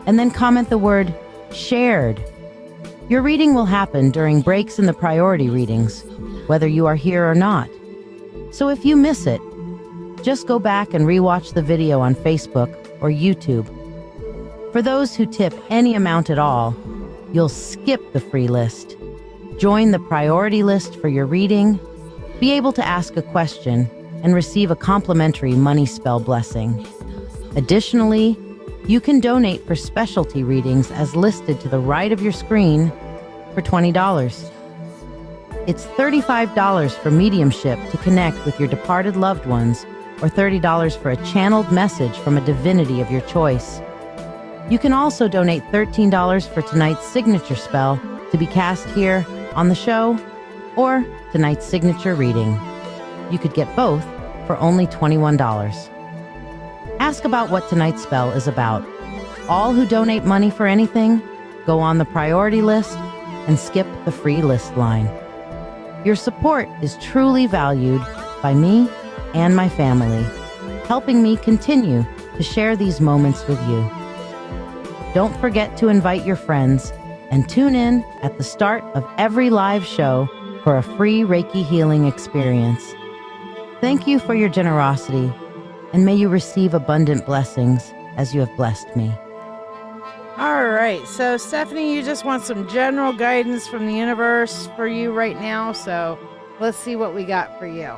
and then comment the word shared. Your reading will happen during breaks in the priority readings, whether you are here or not. So if you miss it, just go back and rewatch the video on Facebook or YouTube. For those who tip any amount at all, you'll skip the free list. Join the priority list for your reading, be able to ask a question, and receive a complimentary money spell blessing. Additionally, you can donate for specialty readings as listed to the right of your screen for $20. It's $35 for mediumship to connect with your departed loved ones, or $30 for a channeled message from a divinity of your choice. You can also donate $13 for tonight's signature spell to be cast here on the show, or tonight's signature reading. You could get both for only $21. Ask about what tonight's spell is about. All who donate money for anything go on the priority list and skip the free list line. Your support is truly valued by me and my family, helping me continue to share these moments with you. Don't forget to invite your friends and tune in at the start of every live show for a free Reiki healing experience. Thank you for your generosity, and may you receive abundant blessings as you have blessed me. All right, so Stephanie, you just want some general guidance from the universe for you right now, so let's see what we got for you.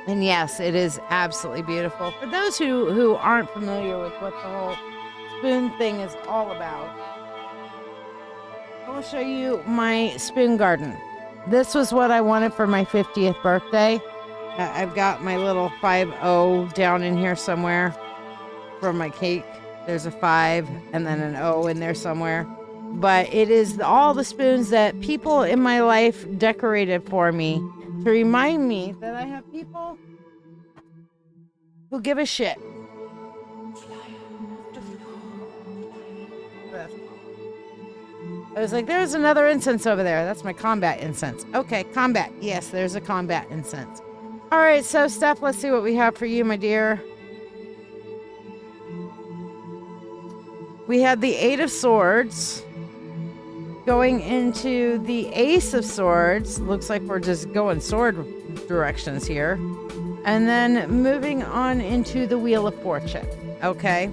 And yes, it is absolutely beautiful. For those who aren't familiar with what the whole spoon thing is all about, I will show you my spoon garden. This was what I wanted for my 50th birthday. I've got my little 5-0 down in here somewhere for my cake. There's a 5 and then an O in there somewhere. But it is all the spoons that people in my life decorated for me to remind me that I have people who give a shit. I was like, there's another incense over there. That's my combat incense. Okay, combat. Yes, there's a combat incense. All right, so Steph, let's see what we have for you, my dear. We had the 8 of Swords going into the Ace of Swords. Looks like we're just going sword directions here. And then moving on into the Wheel of Fortune. Okay,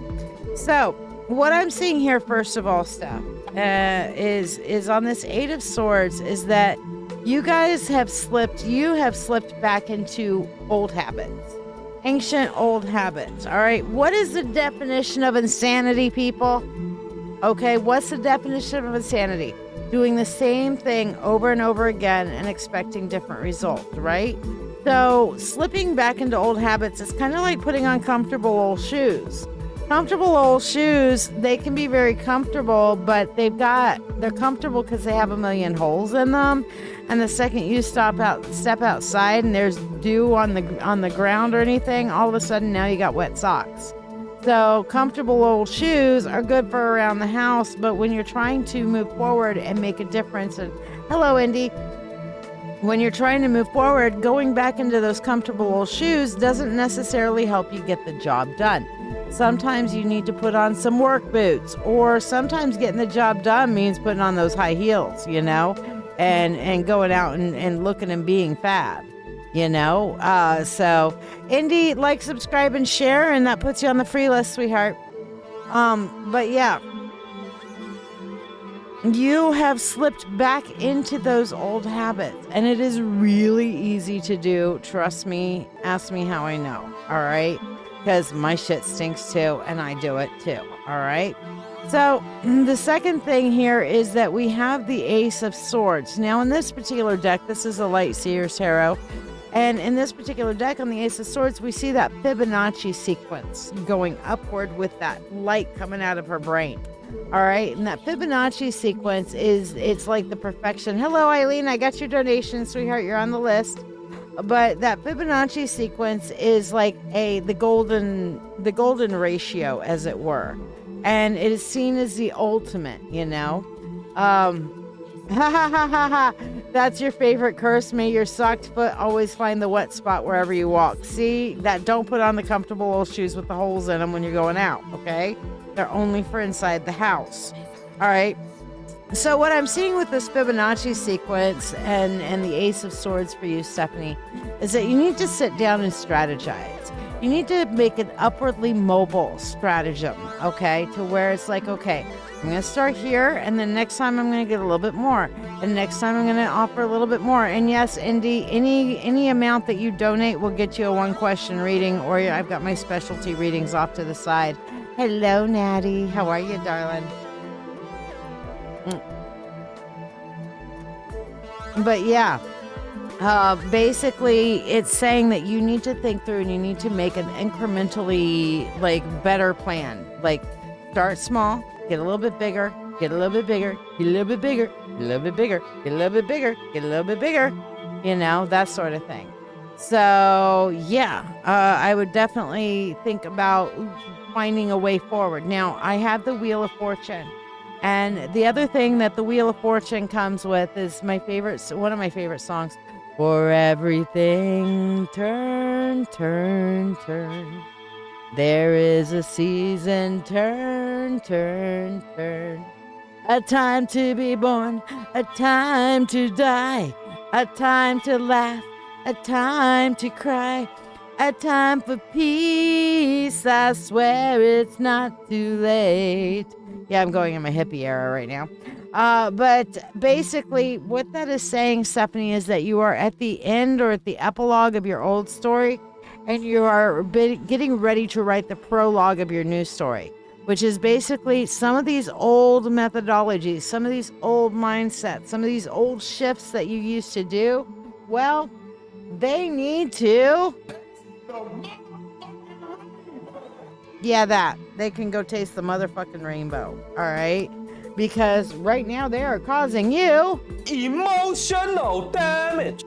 so what I'm seeing here, first of all, Steph, is on this 8 of Swords is that you guys have slipped back into old habits. Ancient old habits. All right. What is the definition of insanity, people? Okay. What's the definition of insanity? Doing the same thing over and over again and expecting different results, right? So slipping back into old habits is kind of like putting on comfortable old shoes. Comfortable old shoes, they can be very comfortable, but they're comfortable because they have a million holes in them. And the second you step outside and there's dew on the ground or anything, all of a sudden now you got wet socks. So comfortable old shoes are good for around the house, but when you're trying to move forward and make a difference, and hello, Indy. When you're trying to move forward, going back into those comfortable old shoes doesn't necessarily help you get the job done. Sometimes you need to put on some work boots, or sometimes getting the job done means putting on those high heels, you know, and going out and looking and being fab, you know. So Indy, like, subscribe, and share, and that puts you on the free list, sweetheart. But yeah, you have slipped back into those old habits, and it is really easy to do. Trust me. Ask me how I know. All right. Because my shit stinks too, and I do it too. All right. So the second thing here is that we have the Ace of Swords. Now in this particular deck, this is a Light Seer's Tarot. And in this particular deck on the Ace of Swords, we see that Fibonacci sequence going upward with that light coming out of her brain. All right. And that Fibonacci sequence it's like the perfection. Hello, Eileen. I got your donation, sweetheart. You're on the list. But that Fibonacci sequence is like the golden ratio, as it were. And it is seen as the ultimate, you know. That's your favorite curse. May your socked foot always find the wet spot wherever you walk. See, that don't put on the comfortable old shoes with the holes in them when you're going out, okay? They're only for inside the house. All right. So what I'm seeing with this Fibonacci sequence and the Ace of Swords for you, Stephanie, is that you need to sit down and strategize. You need to make an upwardly mobile stratagem, okay? To where it's like, okay, I'm going to start here, and then next time I'm going to get a little bit more, and next time I'm going to offer a little bit more. And yes, Indy, any amount that you donate will get you a 1-question reading, or I've got my specialty readings off to the side. Hello, Natty. How are you, darling? But yeah, basically it's saying that you need to think through and you need to make an incrementally better plan. Like, start small, get a little bit bigger, get a little bit bigger, get a little bit bigger, get a little bit bigger, get a little bit bigger, get a little bit bigger, that sort of thing. So yeah, I would definitely think about finding a way forward. Now, I have the Wheel of Fortune. And the other thing that the Wheel of Fortune comes with is one of my favorite songs. For everything, turn, turn, turn. There is a season, turn, turn, turn. A time to be born, a time to die, a time to laugh, a time to cry, a time for peace. I swear it's not too late. Yeah, I'm going in my hippie era right now. But basically, what that is saying, Stephanie, is that you are at the end or at the epilogue of your old story, and you are getting ready to write the prologue of your new story, which is basically some of these old methodologies, some of these old mindsets, some of these old shifts that you used to do. Well, they need to... Yeah, that. They can go taste the motherfucking rainbow, all right? Because right now they are causing you... emotional damage.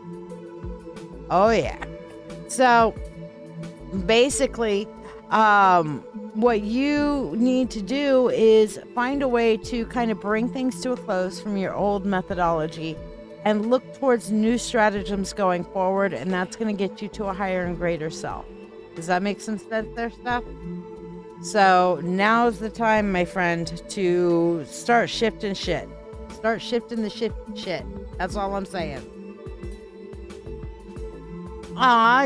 Oh, yeah. So, basically, what you need to do is find a way to kind of bring things to a close from your old methodology and look towards new stratagems going forward, and that's going to get you to a higher and greater self. Does that make some sense there, Steph? So now's the time, my friend, to start shifting shit. Start shifting the shit. That's all I'm saying.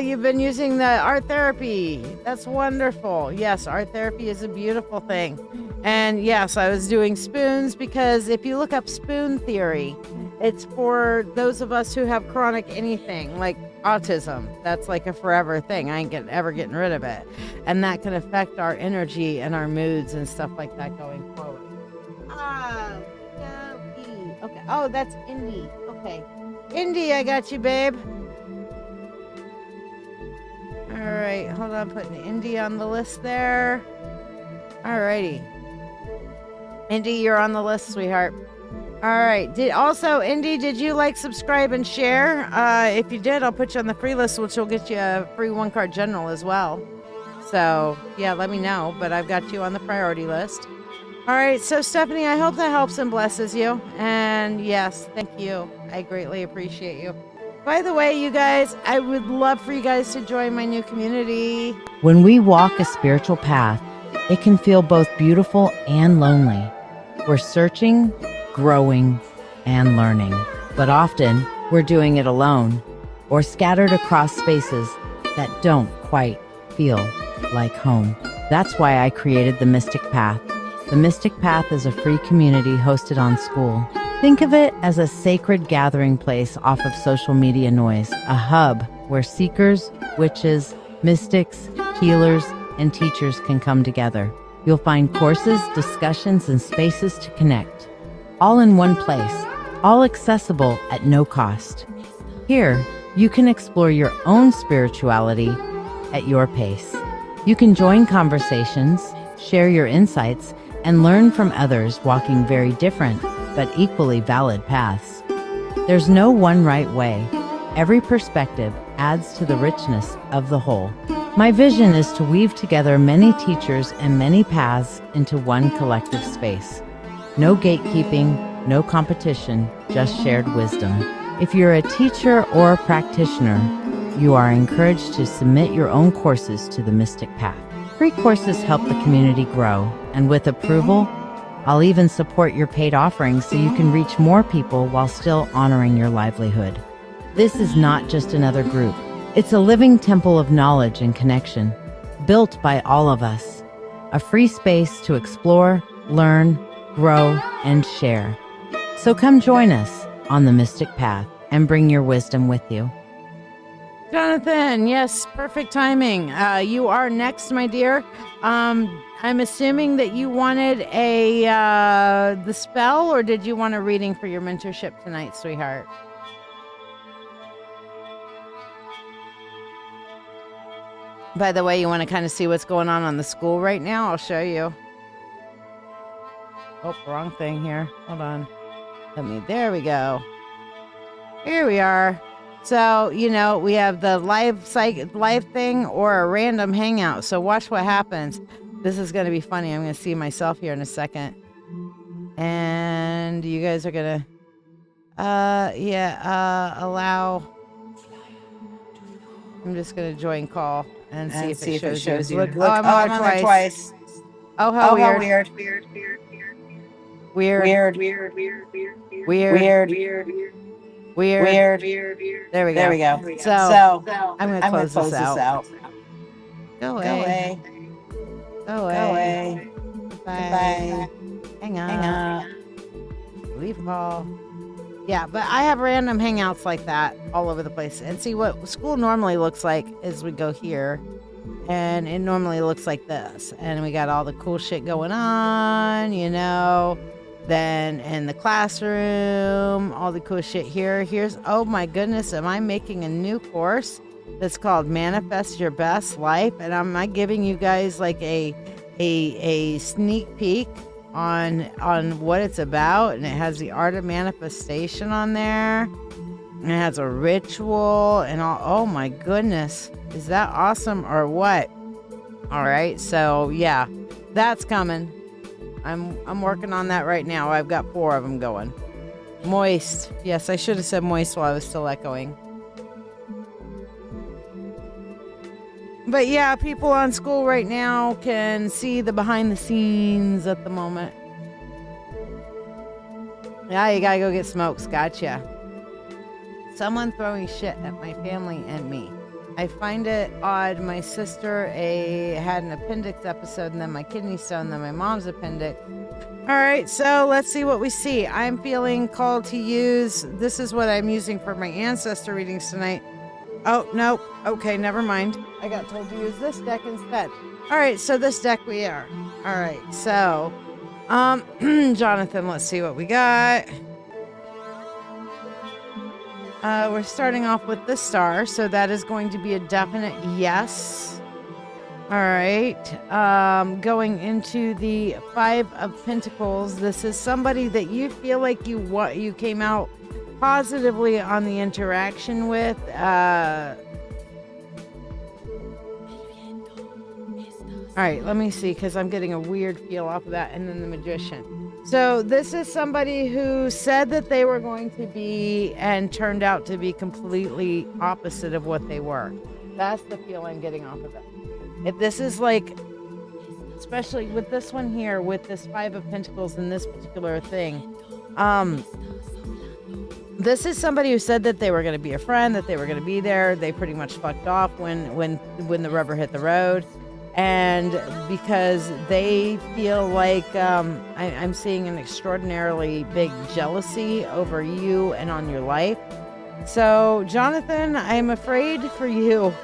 You've been using the art therapy. That's wonderful. Yes, art therapy is a beautiful thing. And yes, I was doing spoons because if you look up spoon theory, it's for those of us who have chronic anything like autism. That's like a forever thing. I ain't ever getting rid of it. And that can affect our energy and our moods and stuff like that going forward. Okay. Oh, that's Indy. Okay. Indy, I got you, babe. All right. Hold on. Putting Indy on the list there. All righty. Indy, you're on the list, sweetheart. All right. Indy, did you subscribe and share? If you did, I'll put you on the free list, which will get you a free 1-card general as well. So, yeah, let me know. But I've got you on the priority list. All right. So, Stephanie, I hope that helps and blesses you. And yes, thank you. I greatly appreciate you. By the way, you guys, I would love for you guys to join my new community. When we walk a spiritual path, it can feel both beautiful and lonely. We're searching, growing, and learning. But often, we're doing it alone or scattered across spaces that don't quite feel like home. That's why I created the Mystic Path. The Mystic Path is a free community hosted on School. Think of it as a sacred gathering place off of social media noise, a hub where seekers, witches, mystics, healers, and teachers can come together. You'll find courses, discussions, and spaces to connect, all in one place, all accessible at no cost. Here, you can explore your own spirituality at your pace. You can join conversations, share your insights, and learn from others walking very different but equally valid paths. There's no one right way. Every perspective adds to the richness of the whole. My vision is to weave together many teachers and many paths into one collective space. No gatekeeping, no competition, just shared wisdom. If you're a teacher or a practitioner, you are encouraged to submit your own courses to the Mystic Path. Free courses help the community grow, and with approval, I'll even support your paid offerings so you can reach more people while still honoring your livelihood. This is not just another group. It's a living temple of knowledge and connection. built by all of us, a free space to explore, learn, grow, and share. So come join us on the Mystic Path and bring your wisdom with you. Jonathan, yes, perfect timing. You are next, my dear. I'm assuming that you wanted the spell, or did you want a reading for your mentorship tonight, sweetheart? By the way, you want to kind of see what's going on the school right now? I'll show you. Oh, wrong thing here. Hold on. There we go. Here we are. So, we have the live thing or a random hangout. So watch what happens. This is going to be funny. I'm going to see myself here in a second. And you guys are going to, allow. I'm just going to join call and see if it shows you. Look, I'm on there twice. Oh, how weird. Weird. There we go. So I'm going to close this out. Go away. Bye. Hang up. Leave call. Yeah, but I have random hangouts like that all over the place. And see what school normally looks like is we go here. And it normally looks like this. And we got all the cool shit going on, Then in the classroom, all the cool shit here. Oh my goodness, am I making a new course that's called Manifest Your Best Life? And I'm giving you guys like a sneak peek on what it's about. And it has the art of manifestation on there. And it has a ritual and all. Oh my goodness. Is that awesome or what? All right. So yeah, that's coming. I'm working on that right now. I've got 4 of them going. Moist. Yes, I should have said moist while I was still echoing. But yeah, people on school right now can see the behind the scenes at the moment. Yeah, you gotta go get smokes. Gotcha. Someone throwing shit at my family and me. I find it odd. My sister had an appendix episode, and then my kidney stone, and then my mom's appendix. All right, so let's see what we see. I'm feeling called to use. This is what I'm using for my ancestor readings tonight. Oh, no. Okay, never mind. I got told to use this deck instead. All right, so this deck we are. All right, so, Jonathan, let's see what we got. We're starting off with the star, so that is going to be a definite yes. All right. Going into the 5 of Pentacles, this is somebody that you feel like you came out positively on the interaction with. All right, let me see, because I'm getting a weird feel off of that, and then the Magician. So this is somebody who said that they were going to be and turned out to be completely opposite of what they were. That's the feel I'm getting off of it. If this is like, especially with this one here, with this 5 of Pentacles and this particular thing, this is somebody who said that they were going to be a friend, that they were going to be there. They pretty much fucked off when the rubber hit the road. And because they feel like I'm seeing an extraordinarily big jealousy over you and on your life. So, Jonathan, I'm afraid for you.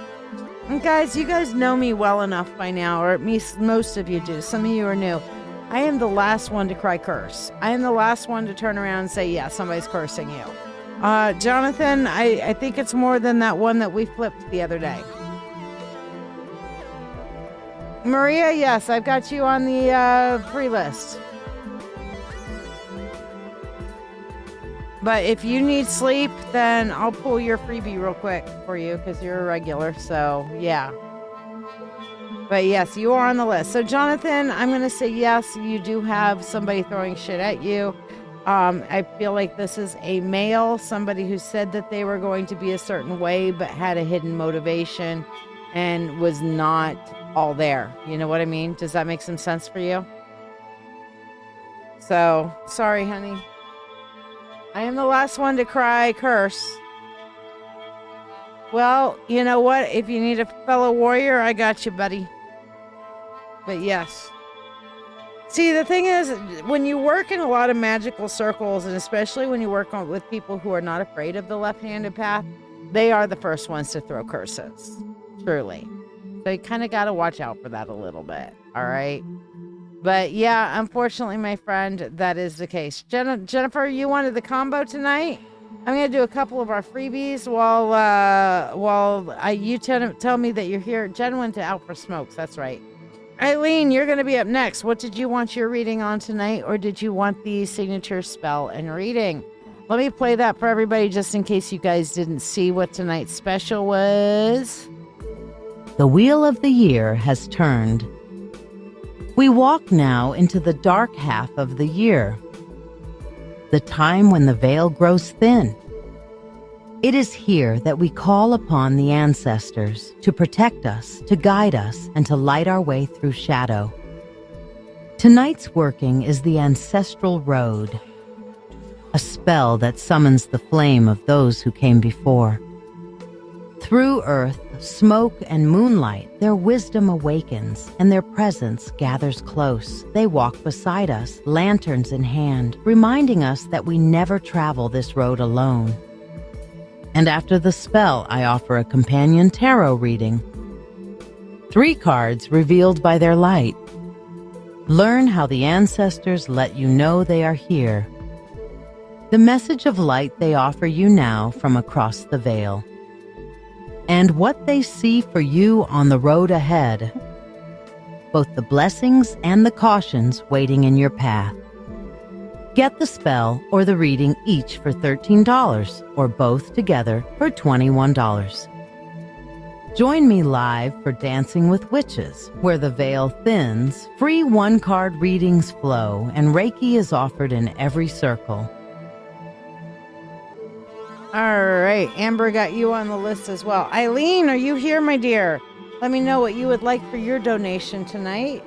And guys, you guys know me well enough by now, or at least most of you do. Some of you are new. I am the last one to cry curse. I am the last one to turn around and say, yeah, somebody's cursing you. Jonathan, I think it's more than that one that we flipped the other day. Maria, yes, I've got you on the free list. But if you need sleep, then I'll pull your freebie real quick for you because you're a regular. So, yeah. But yes, you are on the list. So, Jonathan, I'm going to say yes, you do have somebody throwing shit at you. I feel like this is a male, somebody who said that they were going to be a certain way but had a hidden motivation and was not all there. You know what I mean? Does that make some sense for you? So, sorry, honey. I am the last one to cry curse. Well, you know what? If you need a fellow warrior, I got you, buddy. But yes. See, the thing is, when you work in a lot of magical circles, and especially when you work with people who are not afraid of the left-handed path, they are the first ones to throw curses. Truly. So you kind of got to watch out for that a little bit. All right. But yeah, unfortunately, my friend, that is the case. Jennifer, you wanted the combo tonight? I'm going to do a couple of our freebies while you tell me that you're here. Jen went out for smokes. That's right. Eileen, you're going to be up next. What did you want your reading on tonight, or did you want the signature spell and reading? Let me play that for everybody just in case you guys didn't see what tonight's special was. The wheel of the year has turned. We walk now into the dark half of the year, the time when the veil grows thin. It is here that we call upon the ancestors to protect us, to guide us, and to light our way through shadow. Tonight's working is the ancestral road, a spell that summons the flame of those who came before. Through earth, smoke, and moonlight, their wisdom awakens, and their presence gathers close. They walk beside us, lanterns in hand, reminding us that we never travel this road alone. And after the spell, I offer a companion tarot reading. 3 cards revealed by their light. Learn how the ancestors let you know they are here. The message of light they offer you now from across the veil. And what they see for you on the road ahead. Both the blessings and the cautions waiting in your path. Get the spell or the reading each for $13, or both together for $21. Join me live for Dancing with Witches, where the veil thins, free 1-card readings flow, and Reiki is offered in every circle. All right, Amber got you on the list as well. Eileen, are you here, my dear? Let me know what you would like for your donation tonight.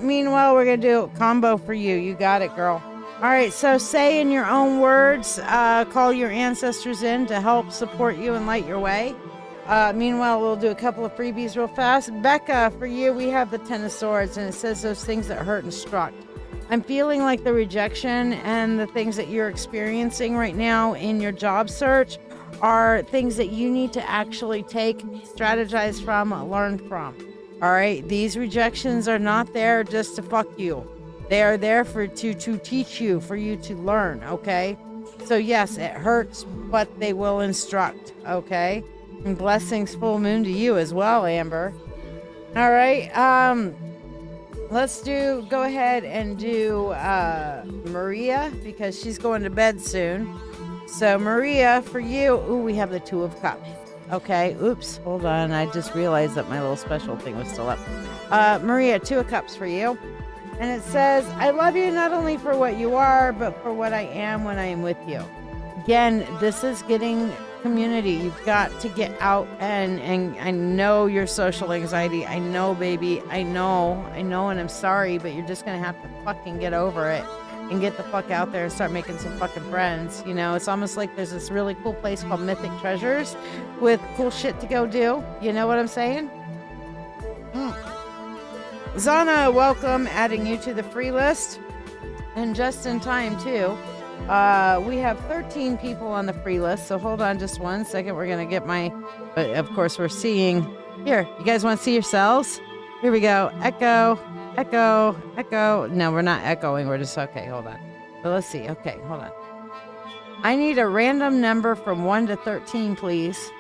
Meanwhile, we're going to do a combo for you. You got it, girl. All right, so say in your own words, call your ancestors in to help support you and light your way. Meanwhile, we'll do a couple of freebies real fast. Becca, for you, we have the Ten of Swords, and it says those things that hurt and struck. I'm feeling like the rejection and the things that you're experiencing right now in your job search are things that you need to actually take, strategize from, learn from. All right, these rejections are not there just to fuck you. They are there to teach you, for you to learn, okay? So yes, it hurts, but they will instruct, okay? And blessings full moon to you as well, Amber. All right, let's go ahead and do Maria, because she's going to bed soon. So Maria, for you, ooh, we have the Two of Cups. Okay, oops, hold on. I just realized that my little special thing was still up. Maria, Two of Cups for you. And it says, I love you not only for what you are, but for what I am when I am with you. Again, this is getting community. You've got to get out, and I know your social anxiety. I know, baby. I know, and I'm sorry, but you're just going to have to fucking get over it and get the fuck out there and start making some fucking friends. You know, it's almost like there's this really cool place called Mythic Treasures with cool shit to go do. You know what I'm saying? Zana, welcome, adding you to the free list. And just in time, too. We have 13 people on the free list, so hold on just one second. We're going to get but of course we're seeing, here, you guys want to see yourselves? Here we go. Echo, echo, echo. No, we're not echoing. We're just, okay, hold on. But let's see. Okay, hold on. I need a random number from 1 to 13, please.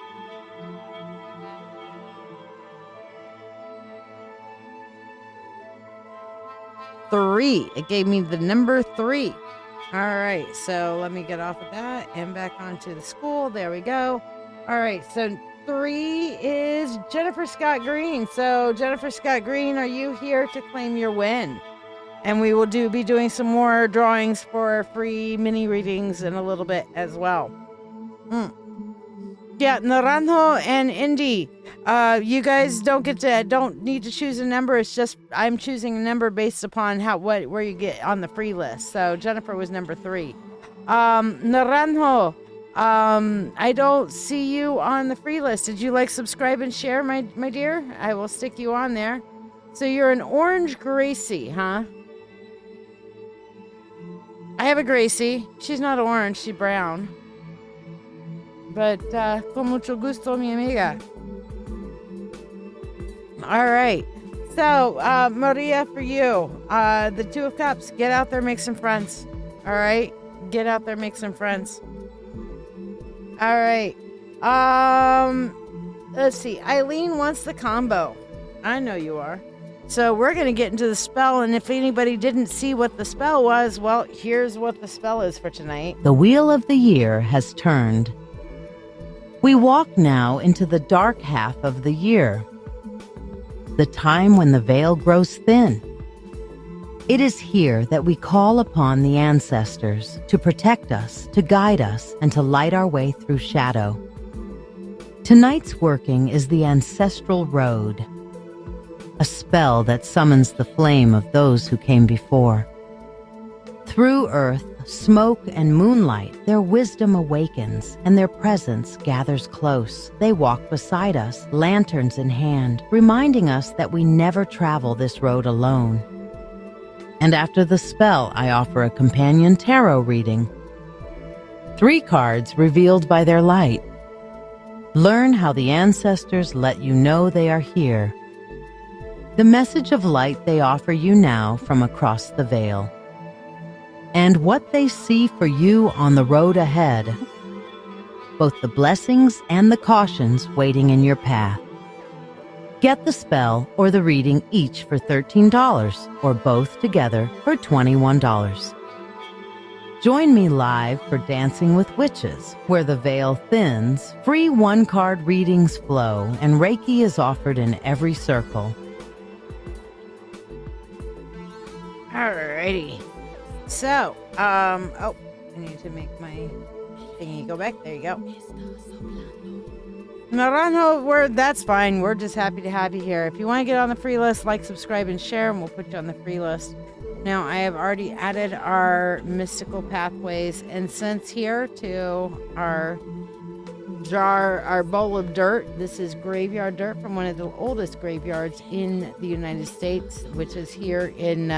Three. It gave me the number 3. All right, so let me get off of that and back onto the school. There we go. All right, so 3 is Jennifer Scott Green. So Jennifer Scott Green, are you here to claim your win? And we will be doing some more drawings for free mini readings in a little bit as well. Yeah, Naranjo and Indy, you guys don't need to choose a number. It's just I'm choosing a number based upon where you get on the free list. So Jennifer was number 3. Naranjo, I don't see you on the free list. Did you subscribe and share, my dear? I will stick you on there. So you're an orange Gracie, huh? I have a Gracie. She's not orange, she's brown. But con mucho gusto, mi amiga. All right. So, Maria, for you, the Two of Cups, get out there, make some friends. All right? Get out there, make some friends. All right. Let's see. Eileen wants the combo. I know you are. So we're going to get into the spell, and if anybody didn't see what the spell was, well, here's what the spell is for tonight. The wheel of the year has turned. We walk now into the dark half of the year, the time when the veil grows thin. It is here that we call upon the ancestors to protect us, to guide us, and to light our way through shadow. Tonight's working is the ancestral road, a spell that summons the flame of those who came before. Through earth, smoke, and moonlight, their wisdom awakens, and their presence gathers close. They walk beside us, lanterns in hand, reminding us that we never travel this road alone. And after the spell, I offer a companion tarot reading. 3 cards revealed by their light. Learn how the ancestors let you know they are here. The message of light they offer you now from across the veil. And what they see for you on the road ahead. Both the blessings and the cautions waiting in your path. Get the spell or the reading each for $13 or both together for $21. Join me live for Dancing with Witches, where the veil thins, free 1-card readings flow, and Reiki is offered in every circle. Alrighty. So, oh, I need to make my thingy go back. There you go. Naranjo, that's fine. We're just happy to have you here. If you want to get on the free list, like, subscribe, and share, and we'll put you on the free list. Now, I have already added our Mystical Pathways incense here to our jar, our bowl of dirt. This is graveyard dirt from one of the oldest graveyards in the United States, which is here in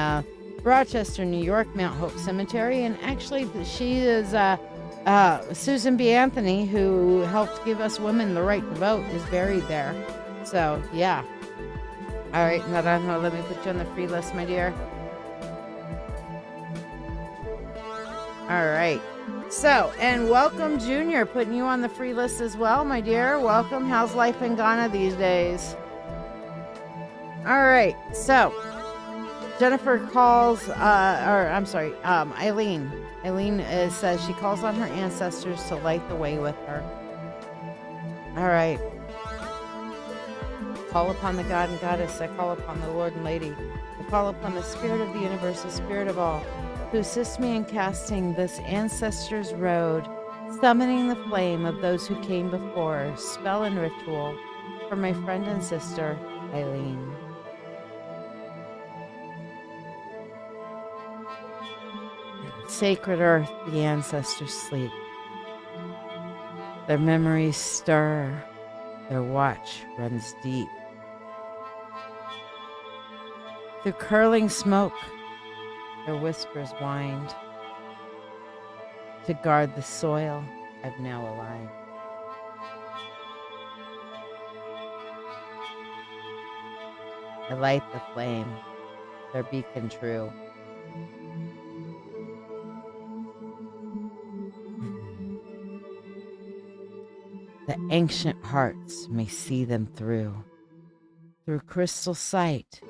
Rochester, New York, Mount Hope Cemetery. And actually, she is Susan B. Anthony, who helped give us women the right to vote, is buried there. So, yeah. All right, Naranjo, let me put you on the free list, my dear. All right. So, and welcome, Junior, putting you on the free list as well, my dear. Welcome. How's life in Ghana these days? All right. So, Jennifer calls, Eileen. Eileen says she calls on her ancestors to light the way with her. All right. Call upon the God and Goddess. I call upon the Lord and Lady. I call upon the Spirit of the universe, the Spirit of all, to assist me in casting this ancestors' road, summoning the flame of those who came before, spell and ritual, for my friend and sister, Eileen. Sacred earth, the ancestors sleep. Their memories stir, their watch runs deep. Through curling smoke, their whispers wind. To guard the soil, I've now aligned. I light the flame, their beacon true. The ancient hearts may see them through. Through crystal sight,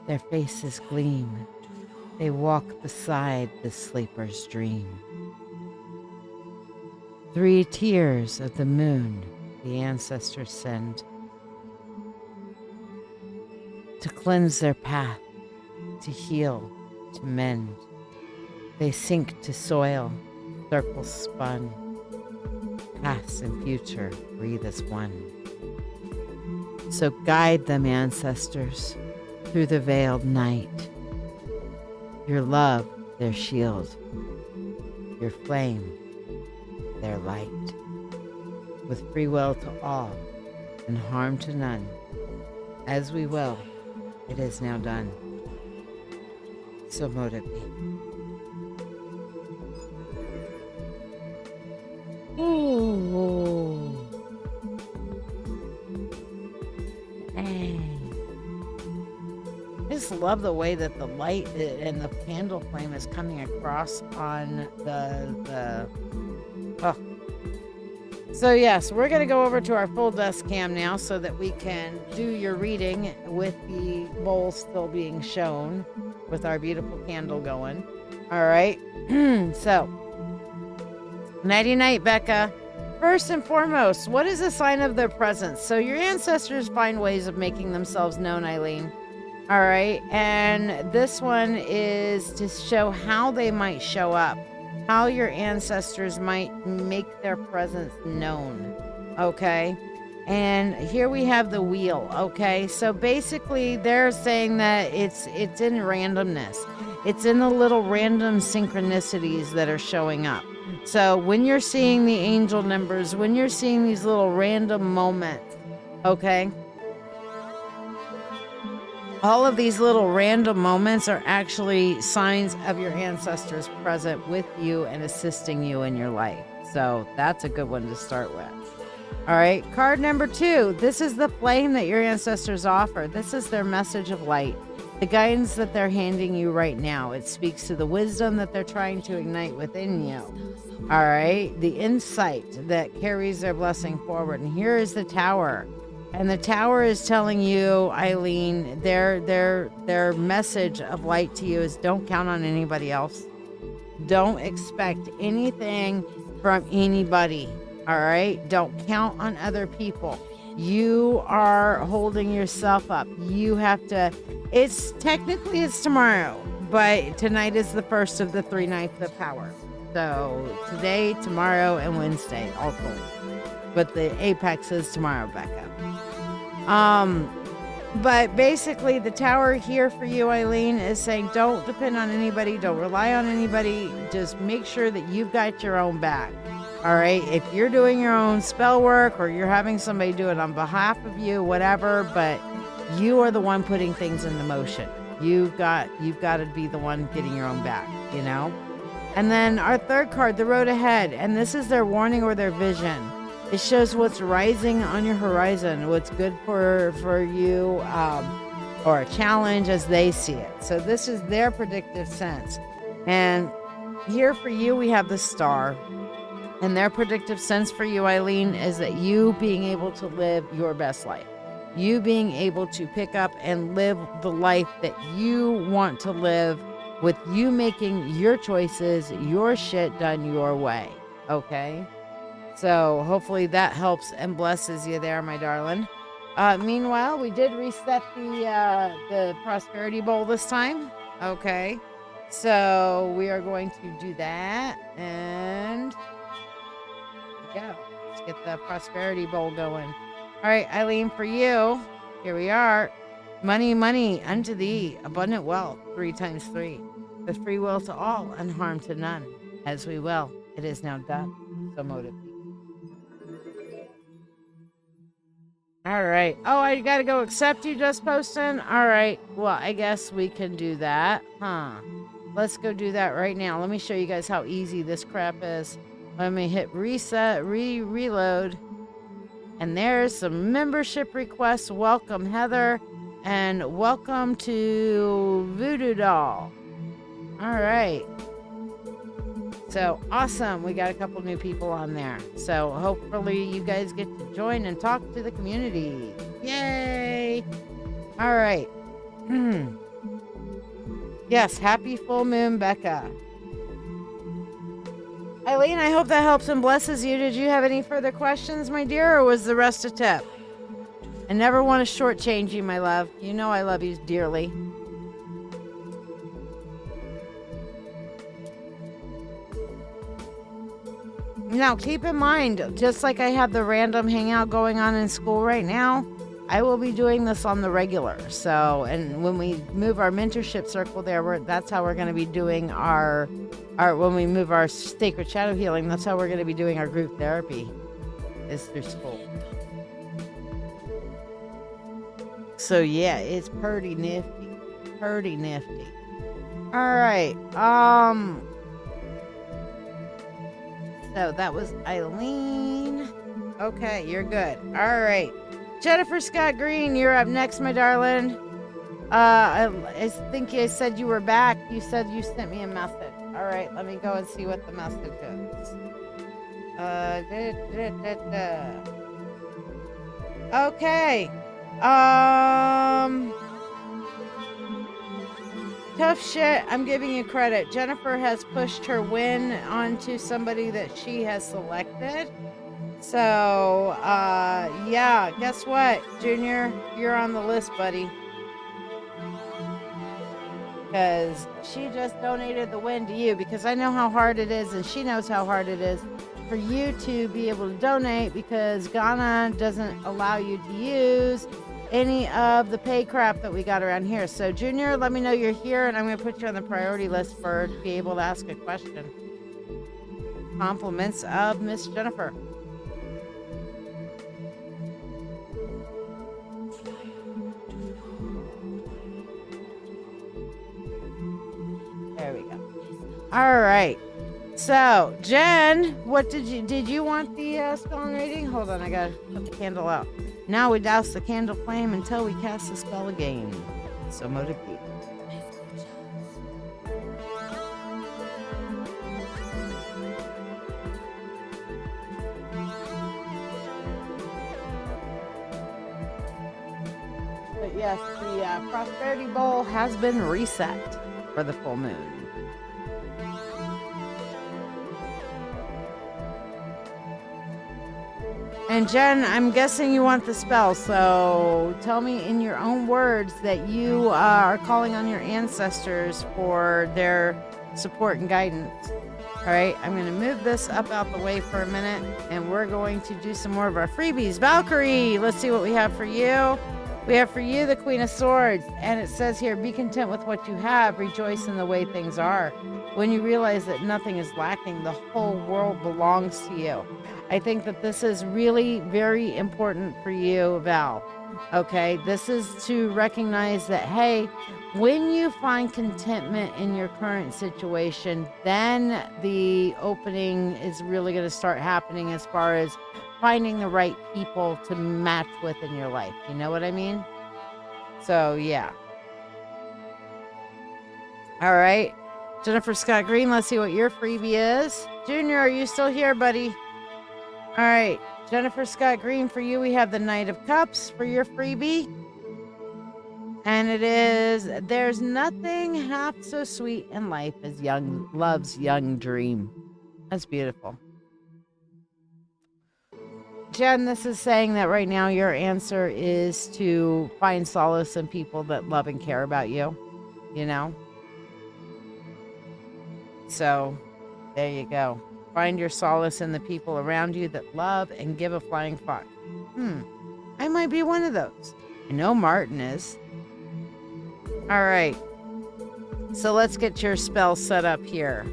their faces gleam. They walk beside the sleeper's dream. 3 tears of the moon the ancestors send to cleanse their path, to heal, to mend. They sink to soil, circles spun. Past and future breathe as one. So guide them, ancestors, through the veiled night. Your love, their shield. Your flame, their light. With free will to all and harm to none, as we will It is now done. So mote it be. Ooh. Dang. I just love the way that the light and the candle flame is coming across on the oh. So yes, we're going to go over to our full dust cam now so that we can do your reading with the bowl still being shown with our beautiful candle going. All right. So, nighty night, Becca. First and foremost, what is a sign of their presence? So your ancestors find ways of making themselves known, Eileen. All right. And this one is to show how they might show up, how your ancestors might make their presence known. Okay. And here we have the wheel. Okay. So basically they're saying that it's in randomness. It's in the little random synchronicities that are showing up. So when you're seeing the angel numbers, when you're seeing these little random moments, okay, all of these little random moments are actually signs of your ancestors present with you and assisting you in your life. So that's a good one to start with. All right, card number 2. This is the flame that your ancestors offer. This is their message of light, the guidance that they're handing you right now. It speaks to the wisdom that they're trying to ignite within you. All right, the insight that carries their blessing forward. And here is the tower. And the tower is telling you, Eileen, their message of light to you is don't count on anybody else. Don't expect anything from anybody. All right? Don't count on other people. You are holding yourself up. You have to, it's tomorrow, but tonight is the first of the 3 nights of power. So today, tomorrow, and Wednesday, all full. But the apex is tomorrow, Becca. But basically the tower here for you, Eileen, is saying don't depend on anybody. Don't rely on anybody. Just make sure that you've got your own back. All right. If you're doing your own spell work or you're having somebody do it on behalf of you, whatever, but you are the one putting things into motion. You've got to be the one getting your own back, you know? And then our third card, the road ahead. And this is their warning or their vision. It shows what's rising on your horizon, what's good for you, or a challenge as they see it. So this is their predictive sense. And here for you, we have the star. And their predictive sense for you, Eileen, is that you being able to live your best life. You being able to pick up and live the life that you want to live with you making your choices, your shit done your way. Okay? So hopefully that helps and blesses you there, my darling. Meanwhile, we did reset the prosperity bowl this time. Okay. So we are going to do that. And go. Let's get the prosperity bowl going. All right, Eileen, for you, here we are. Money, money unto thee, abundant wealth, 3 times 3. With free will to all and harm to none. As we will, it is now done. So mote it be. All right. Oh, I gotta go accept you just posting? All right. Well, I guess we can do that. Huh. Let's go do that right now. Let me show you guys how easy this crap is. Let me hit reset, reload. And there's some membership requests. Welcome, Heather. And welcome to Voodoo Doll. All right. So awesome. We got a couple new people on there. So hopefully you guys get to join and talk to the community. Yay. All right. Yes. Happy full moon, Becca. Eileen, I hope that helps and blesses you. Did you have any further questions, my dear, or was the rest a tip? I never want to shortchange you, my love. You know I love you dearly. Now, keep in mind, just like I have the random hangout going on in school right now, I will be doing this on the regular. So, and when we move our mentorship circle there, that's how we're going to be doing our when we move our sacred shadow healing, that's how we're going to be doing our group therapy, is through school. So yeah, it's pretty nifty. Pretty nifty. All right. So that was Eileen. Okay, you're good. All right. Jennifer Scott Green, you're up next, my darling. I think you said you were back. You said you sent me a message. All right, let me go and see what the message is. Okay. Tough shit. I'm giving you credit. Jennifer has pushed her win onto somebody that she has selected. So, yeah, guess what, Junior? You're on the list, buddy. Because she just donated the win to you, because I know how hard it is, and she knows how hard it is for you to be able to donate, because Ghana doesn't allow you to use any of the pay crap that we got around here. So, Junior, let me know you're here, and I'm going to put you on the priority list for to be able to ask a question. Compliments of Miss Jennifer. There we go. All right. So, Jen, what did you want the spell reading? Hold on, I gotta put the candle out. Now we douse the candle flame until we cast the spell again. So mote it be. But yes, the prosperity bowl has been reset for the full moon. And Jen, I'm guessing you want the spell, so tell me in your own words that you are calling on your ancestors for their support and guidance. All right, I'm going to move this up out the way for a minute, and we're going to do some more of our freebies. Valkyrie, let's see what we have for you. We have for you the Queen of Swords, and it says here, be content with what you have, rejoice in the way things are. When you realize that nothing is lacking, the whole world belongs to you. I think that this is really very important for you, Val. Okay, this is to recognize that, hey, when you find contentment in your current situation, then the opening is really going to start happening as far as finding the right people to match with in your life. You know what I mean? So, yeah. All right. Jennifer Scott Green, let's see what your freebie is. Junior, are you still here, buddy? All right. Jennifer Scott Green, for you, we have the Knight of Cups for your freebie. And it is, there's nothing half so sweet in life as love's young dream. That's beautiful. Jen, this is saying that right now your answer is to find solace in people that love and care about you, you know? So, there you go. Find your solace in the people around you that love and give a flying fuck. I might be one of those. I know Martin is. All right. So let's get your spell set up here.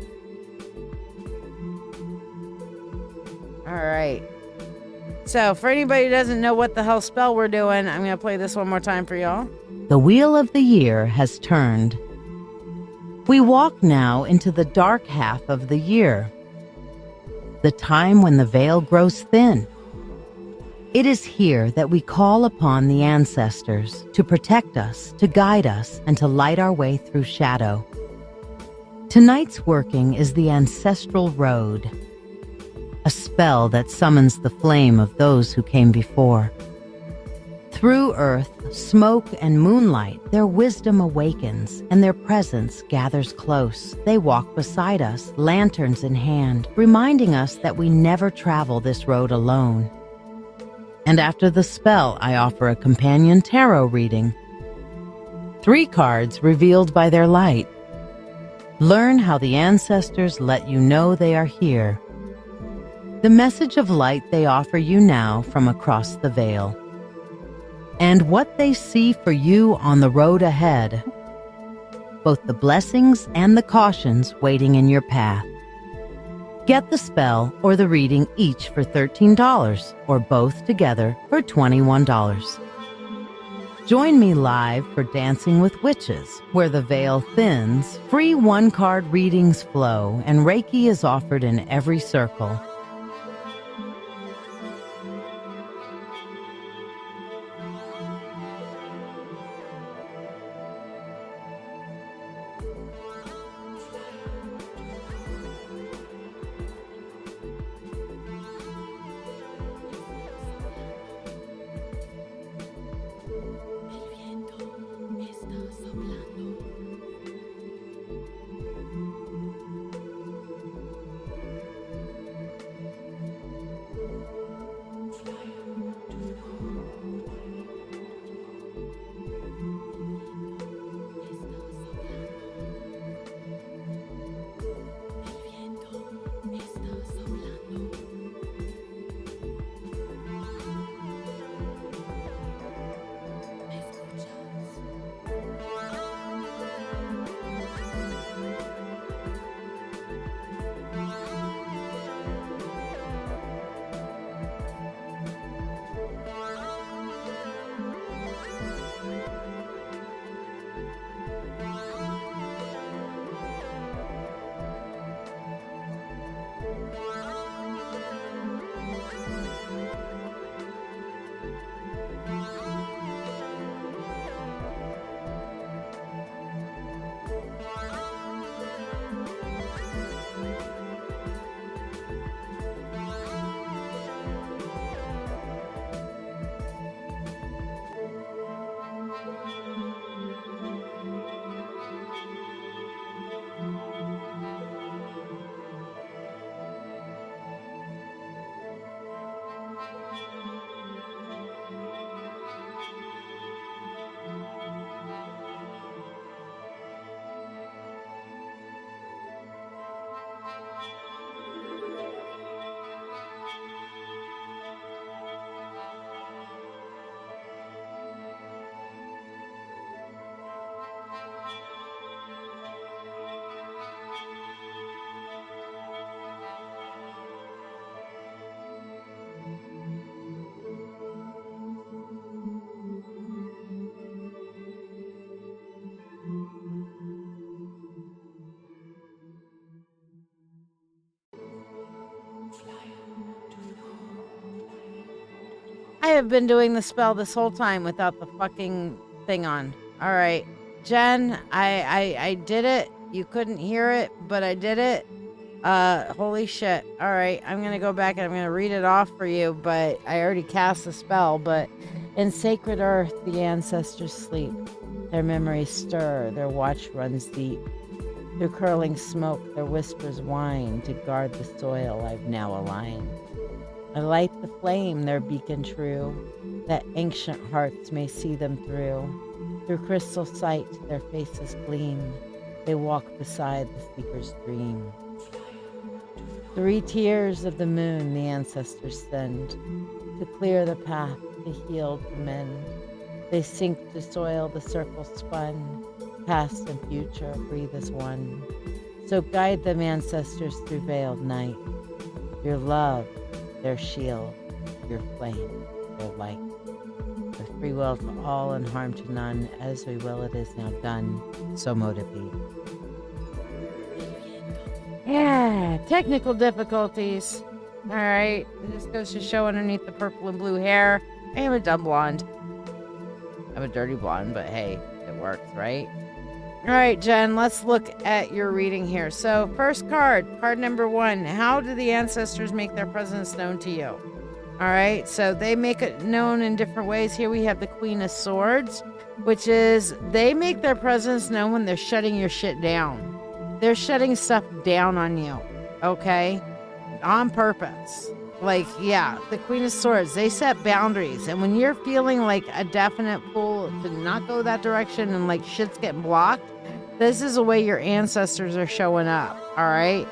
All right. So for anybody who doesn't know what the hell spell we're doing, I'm going to play this one more time for y'all. The wheel of the year has turned. We walk now into the dark half of the year, the time when the veil grows thin. It is here that we call upon the ancestors to protect us, to guide us, and to light our way through shadow. Tonight's working is the ancestral road, a spell that summons the flame of those who came before. Through earth, smoke, and moonlight, their wisdom awakens, and their presence gathers close. They walk beside us, lanterns in hand, reminding us that we never travel this road alone. And after the spell, I offer a companion tarot reading. 3 cards revealed by their light. Learn how the ancestors let you know they are here. The message of light they offer you now from across the veil. And what they see for you on the road ahead. Both the blessings and the cautions waiting in your path. Get the spell or the reading each for $13, or both together for $21. Join me live for Dancing with Witches, where the veil thins, free one-card readings flow, and Reiki is offered in every circle. I have been doing the spell this whole time without the fucking thing on. All right, Jen, I did it. You couldn't hear it, but I did it. Holy shit. All right, I'm gonna go back and I'm gonna read it off for you, but I already cast the spell. But in sacred earth, the ancestors sleep. Their memories stir, their watch runs deep. Through curling smoke, their whispers whine to guard the soil I've now aligned. I light the flame, their beacon true, that ancient hearts may see them through. Through crystal sight, their faces gleam. They walk beside the seeker's dream. 3 tears of the moon the ancestors send to clear the path, to heal, to mend. They sink to soil the circle spun. Past and future breathe as one. So guide them, ancestors, through veiled night. Your love, their shield, your flame, their light. With free will to all and harm to none, as we will it is now done, so mote it be. Yeah, technical difficulties. All right, this goes to show underneath the purple and blue hair. I am a dumb blonde. I'm a dirty blonde, but hey, it works, right? All right, Jen, let's look at your reading here. So first card number 1. How do the ancestors make their presence known to you? All right, so they make it known in different ways. Here we have the Queen of Swords, which is they make their presence known when they're shutting your shit down. They're shutting stuff down on you, okay? On purpose. Like, yeah, the Queen of Swords, they set boundaries. And when you're feeling like a definite pull to not go that direction and like shit's getting blocked, this is the way your ancestors are showing up, all right?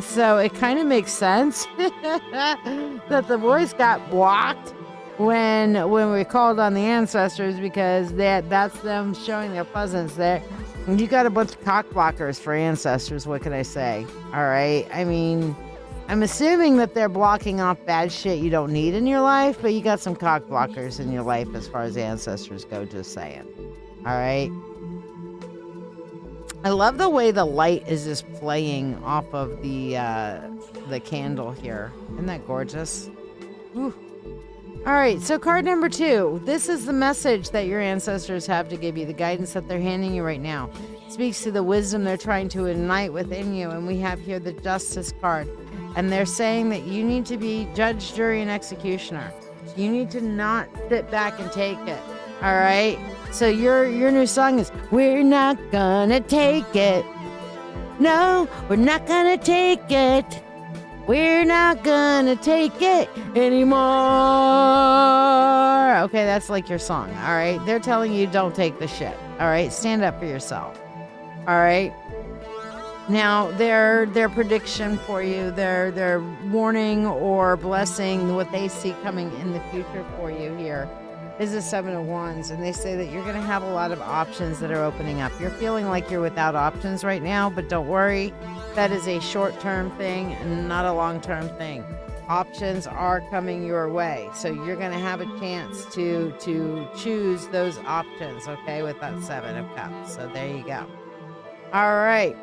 So it kind of makes sense that the voice got blocked when we called on the ancestors, because that's them showing their presence there. You got a bunch of cock blockers for ancestors, what can I say? All right, I mean, I'm assuming that they're blocking off bad shit you don't need in your life, but you got some cock blockers in your life as far as the ancestors go, just saying. All right. I love the way the light is just playing off of the candle here. Isn't that gorgeous? Whew. All right, so card number 2. This is the message that your ancestors have to give you, the guidance that they're handing you right now. It speaks to the wisdom they're trying to ignite within you, and we have here the Justice card. And they're saying that you need to be judge, jury, and executioner. You need to not sit back and take it. All right? So your new song is, we're not gonna take it. No, we're not gonna take it. We're not gonna take it anymore. Okay, that's like your song. All right? They're telling you don't take the shit. All right? Stand up for yourself. All right? Now, their prediction for you, their warning or blessing, what they see coming in the future for you here is the 7 of Wands. And they say that you're going to have a lot of options that are opening up. You're feeling like you're without options right now, but don't worry. That is a short-term thing and not a long-term thing. Options are coming your way. So you're going to have a chance to choose those options, okay, with that 7 of Cups. So there you go. All right.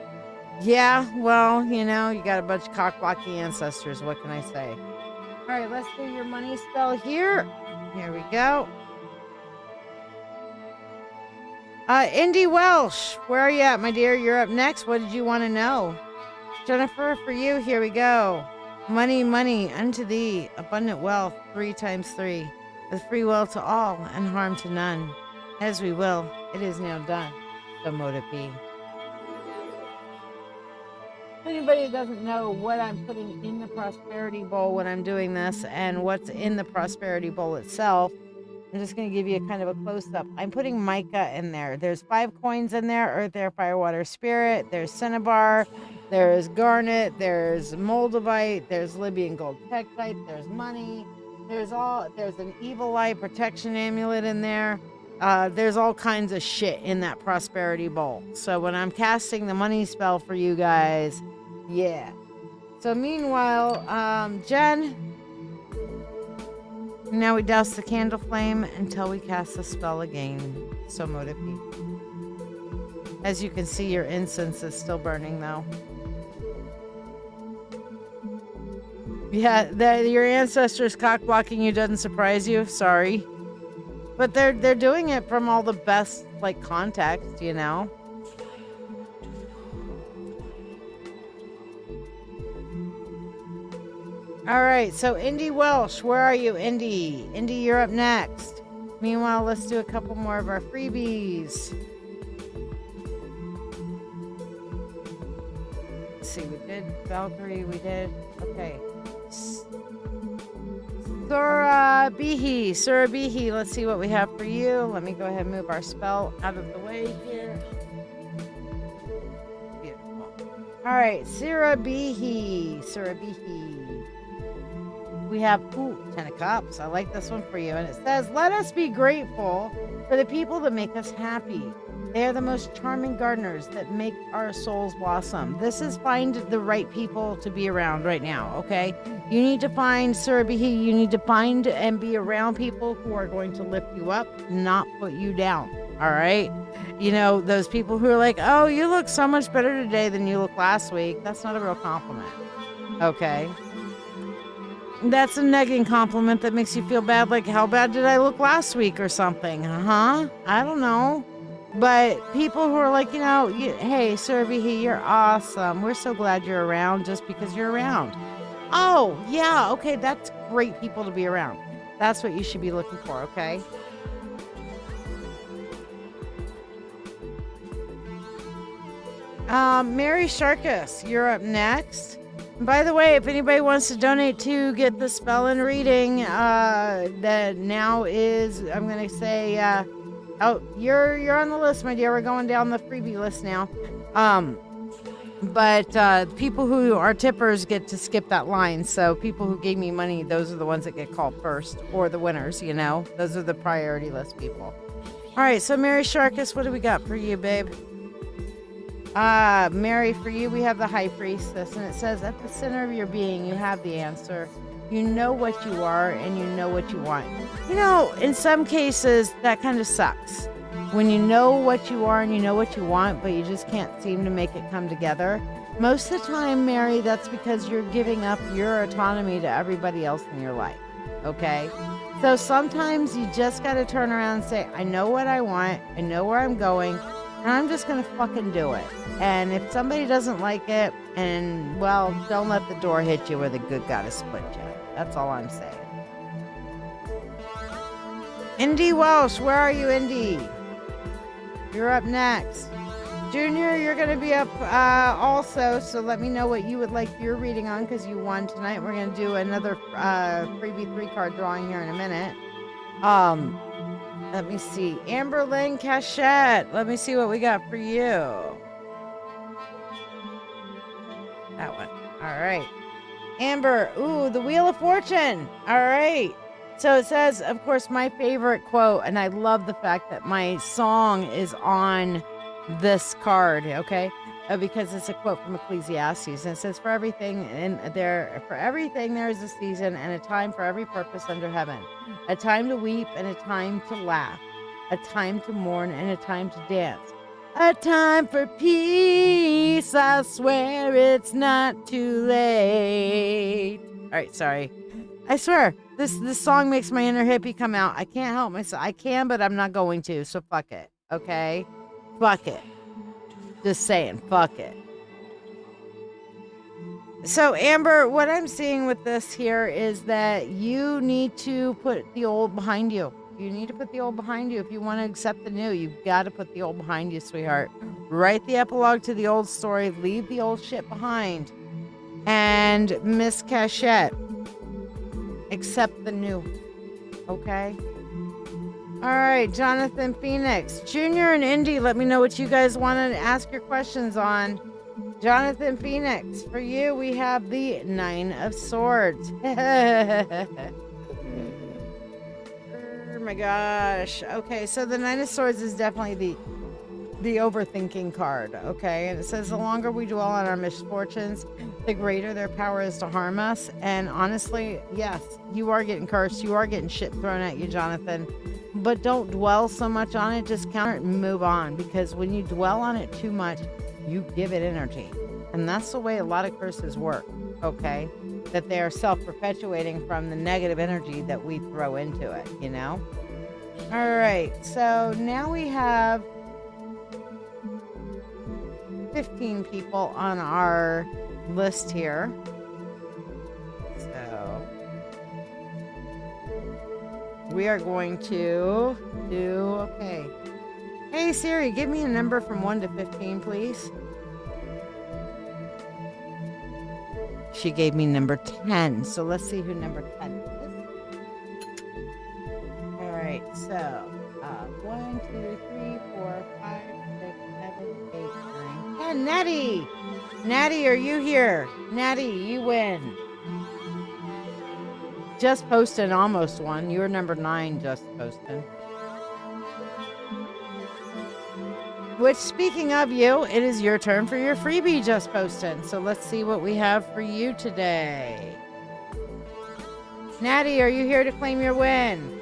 Yeah, well, you know, you got a bunch of cock-blocking ancestors. What can I say? All right, let's do your money spell here. Here we go. Indy Welsh, where are you at, my dear? You're up next. What did you want to know? Jennifer, for you, here we go. Money, money, unto thee, abundant wealth, 3 times 3, with free will to all and harm to none. As we will, it is now done. So mote it be. Anybody that doesn't know what I'm putting in the prosperity bowl when I'm doing this and what's in the prosperity bowl itself, I'm just going to give you a kind of a close-up. I'm putting mica in there. There's 5 coins in there: earth, air, fire, water, spirit. There's cinnabar. There's garnet. There's moldavite. There's Libyan gold pectite. There's money. There's an evil eye protection amulet in there. There's all kinds of shit in that prosperity bowl. So when I'm casting the money spell for you guys, yeah. So meanwhile, Jen, now we douse the candle flame until we cast the spell again. So mote it be. As you can see, your incense is still burning though. Yeah, your ancestors cock blocking you doesn't surprise you. Sorry. But they're doing it from all the best, like, context, you know? All right, so Indy Welsh, where are you, Indy? Indy, you're up next. Meanwhile, let's do a couple more of our freebies. Let's see, we did Valkyrie, we did, okay. Surabihi, let's see what we have for you. Let me go ahead and move our spell out of the way here. Beautiful. All right, Surabihi. We have 10 of Cups. I like this one for you. And it says, let us be grateful for the people that make us happy. They are the most charming gardeners that make our souls blossom. This is find the right people to be around right now, okay? You need to find Surabihi. You need to find and be around people who are going to lift you up, not put you down, all right? You know, those people who are like, oh, you look so much better today than you looked last week. That's not a real compliment, okay? That's a nagging compliment that makes you feel bad, like, how bad did I look last week or something? I don't know. But people who are like, you know, hey, Surabihi, you're awesome. We're so glad you're around just because you're around. Oh, yeah, okay, that's great people to be around. That's what you should be looking for, okay? Mary Sharkus, you're up next. And by the way, if anybody wants to donate to get the spell and reading, that now is, I'm going to say, oh, you're on the list, my dear. We're going down the freebie list now. But people who are tippers get to skip that line. So people who gave me money, those are the ones that get called first, or the winners, you know. Those are the priority list people. All right, so Mary Sharkus, what do we got for you, babe? Mary, for you, we have the High Priestess, and it says, at the center of your being, you have the answer. You know what you are, and you know what you want. You know, in some cases, that kind of sucks. When you know what you are and you know what you want, but you just can't seem to make it come together. Most of the time, Mary, that's because you're giving up your autonomy to everybody else in your life, okay? So sometimes you just got to turn around and say, I know what I want, I know where I'm going, and I'm just going to fucking do it. And if somebody doesn't like it, and, well, don't let the door hit you where the good got to split you. That's all I'm saying. Indy Welsh, where are you, Indy? You're up next. Junior, you're going to be up also, so let me know what you would like your reading on, because you won tonight. We're going to do another freebie 3-card drawing here in a minute. Let me see. Amberlynn Cachette, let me see what we got for you. That one. All right. Amber, ooh, the Wheel of Fortune. All right. So it says, of course, my favorite quote, and I love the fact that my song is on this card, okay? Because it's a quote from Ecclesiastes, and it says, for everything there is a season and a time for every purpose under heaven, a time to weep and a time to laugh, a time to mourn and a time to dance, a time for peace. I swear it's not too late. All right, sorry. I swear, this song makes my inner hippie come out. I can't help myself. I can, but I'm not going to, so fuck it, okay? Fuck it. Just saying, fuck it. So, Amber, what I'm seeing with this here is that you need to put the old behind you. You need to put the old behind you. If you want to accept the new, you've got to put the old behind you, sweetheart. Write the epilogue to the old story. Leave the old shit behind. And Miss Cachette, accept the new. Okay? All right, Jonathan Phoenix. Junior and Indy, let me know what you guys want to ask your questions on. Jonathan Phoenix, for you, we have the 9 of Swords. Oh my gosh. Okay, so the 9 of Swords is definitely the overthinking card, okay? And it says the longer we dwell on our misfortunes, the greater their power is to harm us. And honestly, yes, you are getting cursed. You are getting shit thrown at you, Jonathan. But don't dwell so much on it. Just counter it and move on. Because when you dwell on it too much, you give it energy. And that's the way a lot of curses work, okay? That they are self-perpetuating from the negative energy that we throw into it, you know? All right, so now we have 15 people on our list here. So we are going to do, okay. Hey Siri, give me a number from 1 to 15, please. She gave me number 10, so let's see who number 10 is. All right, so 1, 2, 3, 4, 5, 6, 7, 8, 9, 10. Natty! Natty, are you here? Natty, you win. Just Postin almost won. You're number 9, Just Postin. Which, speaking of you, it is your turn for your freebie, Just Postin. So let's see what we have for you today. Natty, are you here to claim your win?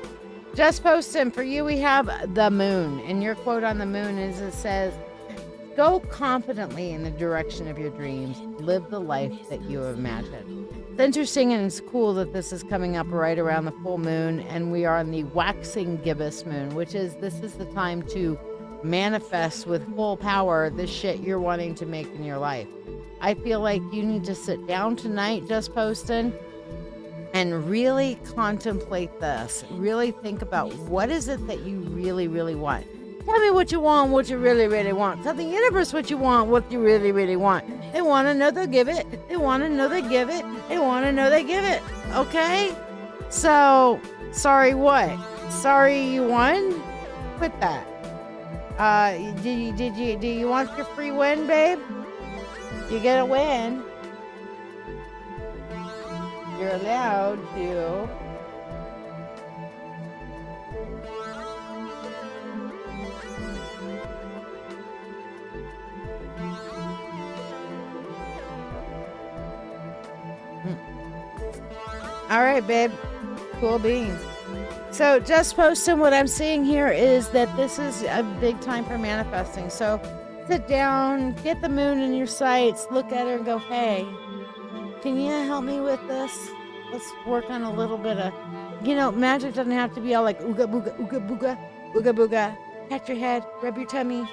Just Postin, for you we have the moon. And your quote on the moon is, it says, go confidently in the direction of your dreams. Live the life that you have imagined. It's interesting and it's cool that this is coming up right around the full moon. And we are on the waxing gibbous moon, which is, this is the time to manifest with full power the shit you're wanting to make in your life. I feel like you need to sit down tonight, Just Postin, and really contemplate this. Really think about what is it that you really, really want. Tell me what you want, what you really, really want. Tell the universe what you want, what you really, really want. They want to know, they'll give it. They want to know, they give it. They want to know, they give it. Okay? So, sorry what? Sorry you won? Quit that. Do you want your free win, babe? You get a win. You're allowed to. All right, babe. Cool beans. So just posting, what I'm seeing here is that this is a big time for manifesting. So sit down, get the moon in your sights, look at her and go, hey, can you help me with this? Let's work on a little bit of, magic doesn't have to be all like ooga booga, ooga booga, ooga booga. Pat your head, rub your tummy,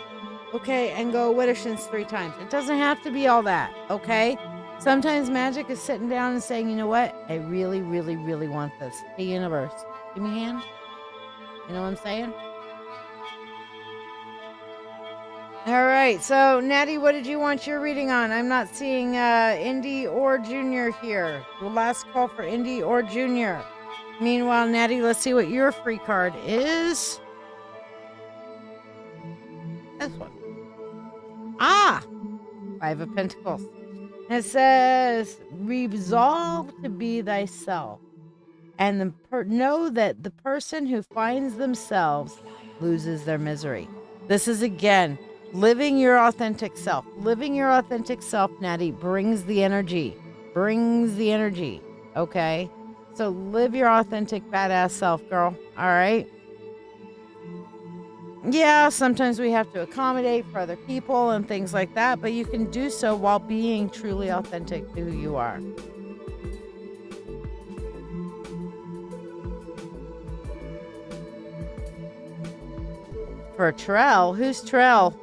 okay, and go widdershins 3 times. It doesn't have to be all that, okay? Sometimes magic is sitting down and saying, you know what? I really, really, really want this. Hey, universe, give me a hand. You know what I'm saying? All right, so Natty, what did you want your reading on? I'm not seeing Indy or Junior here. The last call for Indy or Junior. Meanwhile, Natty, let's see what your free card is. This one. 5 of Pentacles. And it says, resolve to be thyself. And know that the person who finds themselves loses their misery. This is, again, living your authentic self. Living your authentic self, Natty, brings the energy. Okay? So live your authentic badass self, girl. All right? Yeah, sometimes we have to accommodate for other people and things like that, but you can do so while being truly authentic to who you are. For Trell, who's Trell?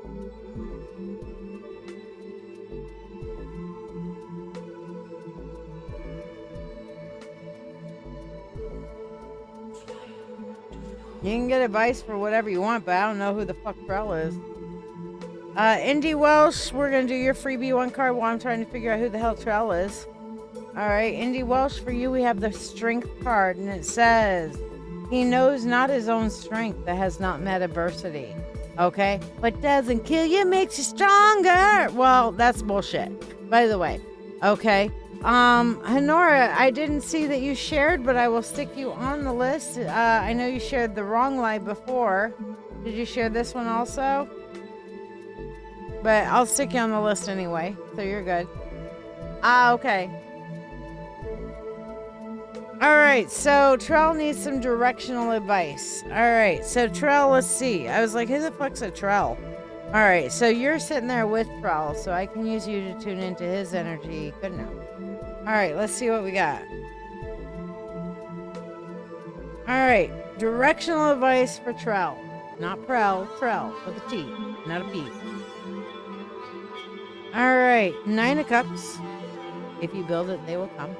You can get advice for whatever you want, but I don't know who the fuck Trell is. Indy Welsh, we're going to do your freebie 1 card while I'm trying to figure out who the hell Trell is. All right, Indy Welsh, for you, we have the Strength card, and it says, he knows not his own strength that has not met adversity. Okay? What doesn't kill you makes you stronger. Well, that's bullshit, by the way. Okay? Honora, I didn't see that you shared, but I will stick you on the list. I know you shared the wrong live before. Did you share this one also? But I'll stick you on the list anyway, so you're good. Okay. All right, so Trell needs some directional advice. All right, so Trell, let's see. I was like, who the fuck's a Trell? All right, so you're sitting there with Trell, so I can use you to tune into his energy. Good enough. All right, let's see what we got. All right, directional advice for Trell. Not Prell, Trell, with a T, not a P. All right, 9 of Cups. If you build it, they will come.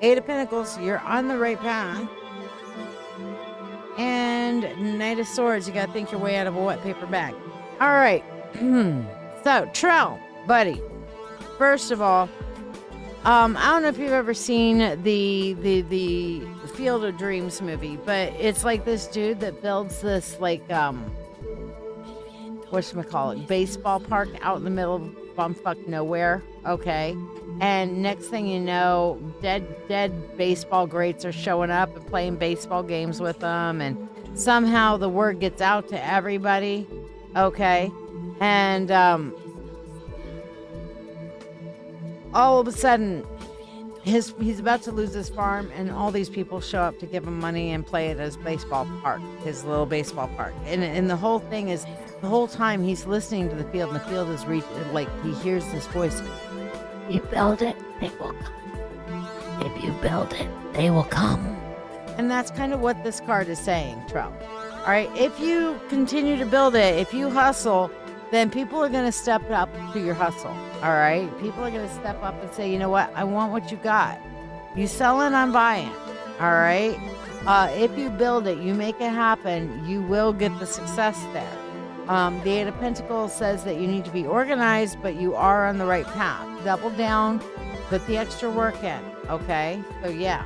8 of Pentacles, you're on the right path. And Knight of Swords, you gotta think your way out of a wet paper bag. All right, so Trell, buddy. First of all, I don't know if you've ever seen the Field of Dreams movie, but it's like this dude that builds this like whatchamacallit, baseball park out in the middle of bumfuck nowhere. Okay, and next thing you know, dead baseball greats are showing up and playing baseball games with them, and somehow the word gets out to everybody. Okay, and all of a sudden, he's about to lose his farm, and all these people show up to give him money and play at his baseball park, his little baseball park. And the whole thing is, the whole time he's listening to the field, and the field is like he hears this voice. You build it, they will come. If you build it, they will come. And that's kind of what this card is saying, Trump. All right, if you continue to build it, if you hustle, then people are going to step up to your hustle. All right, people are going to step up and say, you know what, I want what you got. You selling, I'm buying. All right, if you build it, you make it happen, you will get the success there. The 8 of Pentacles says that you need to be organized, but you are on the right path. Double down, put the extra work in. Okay, so yeah.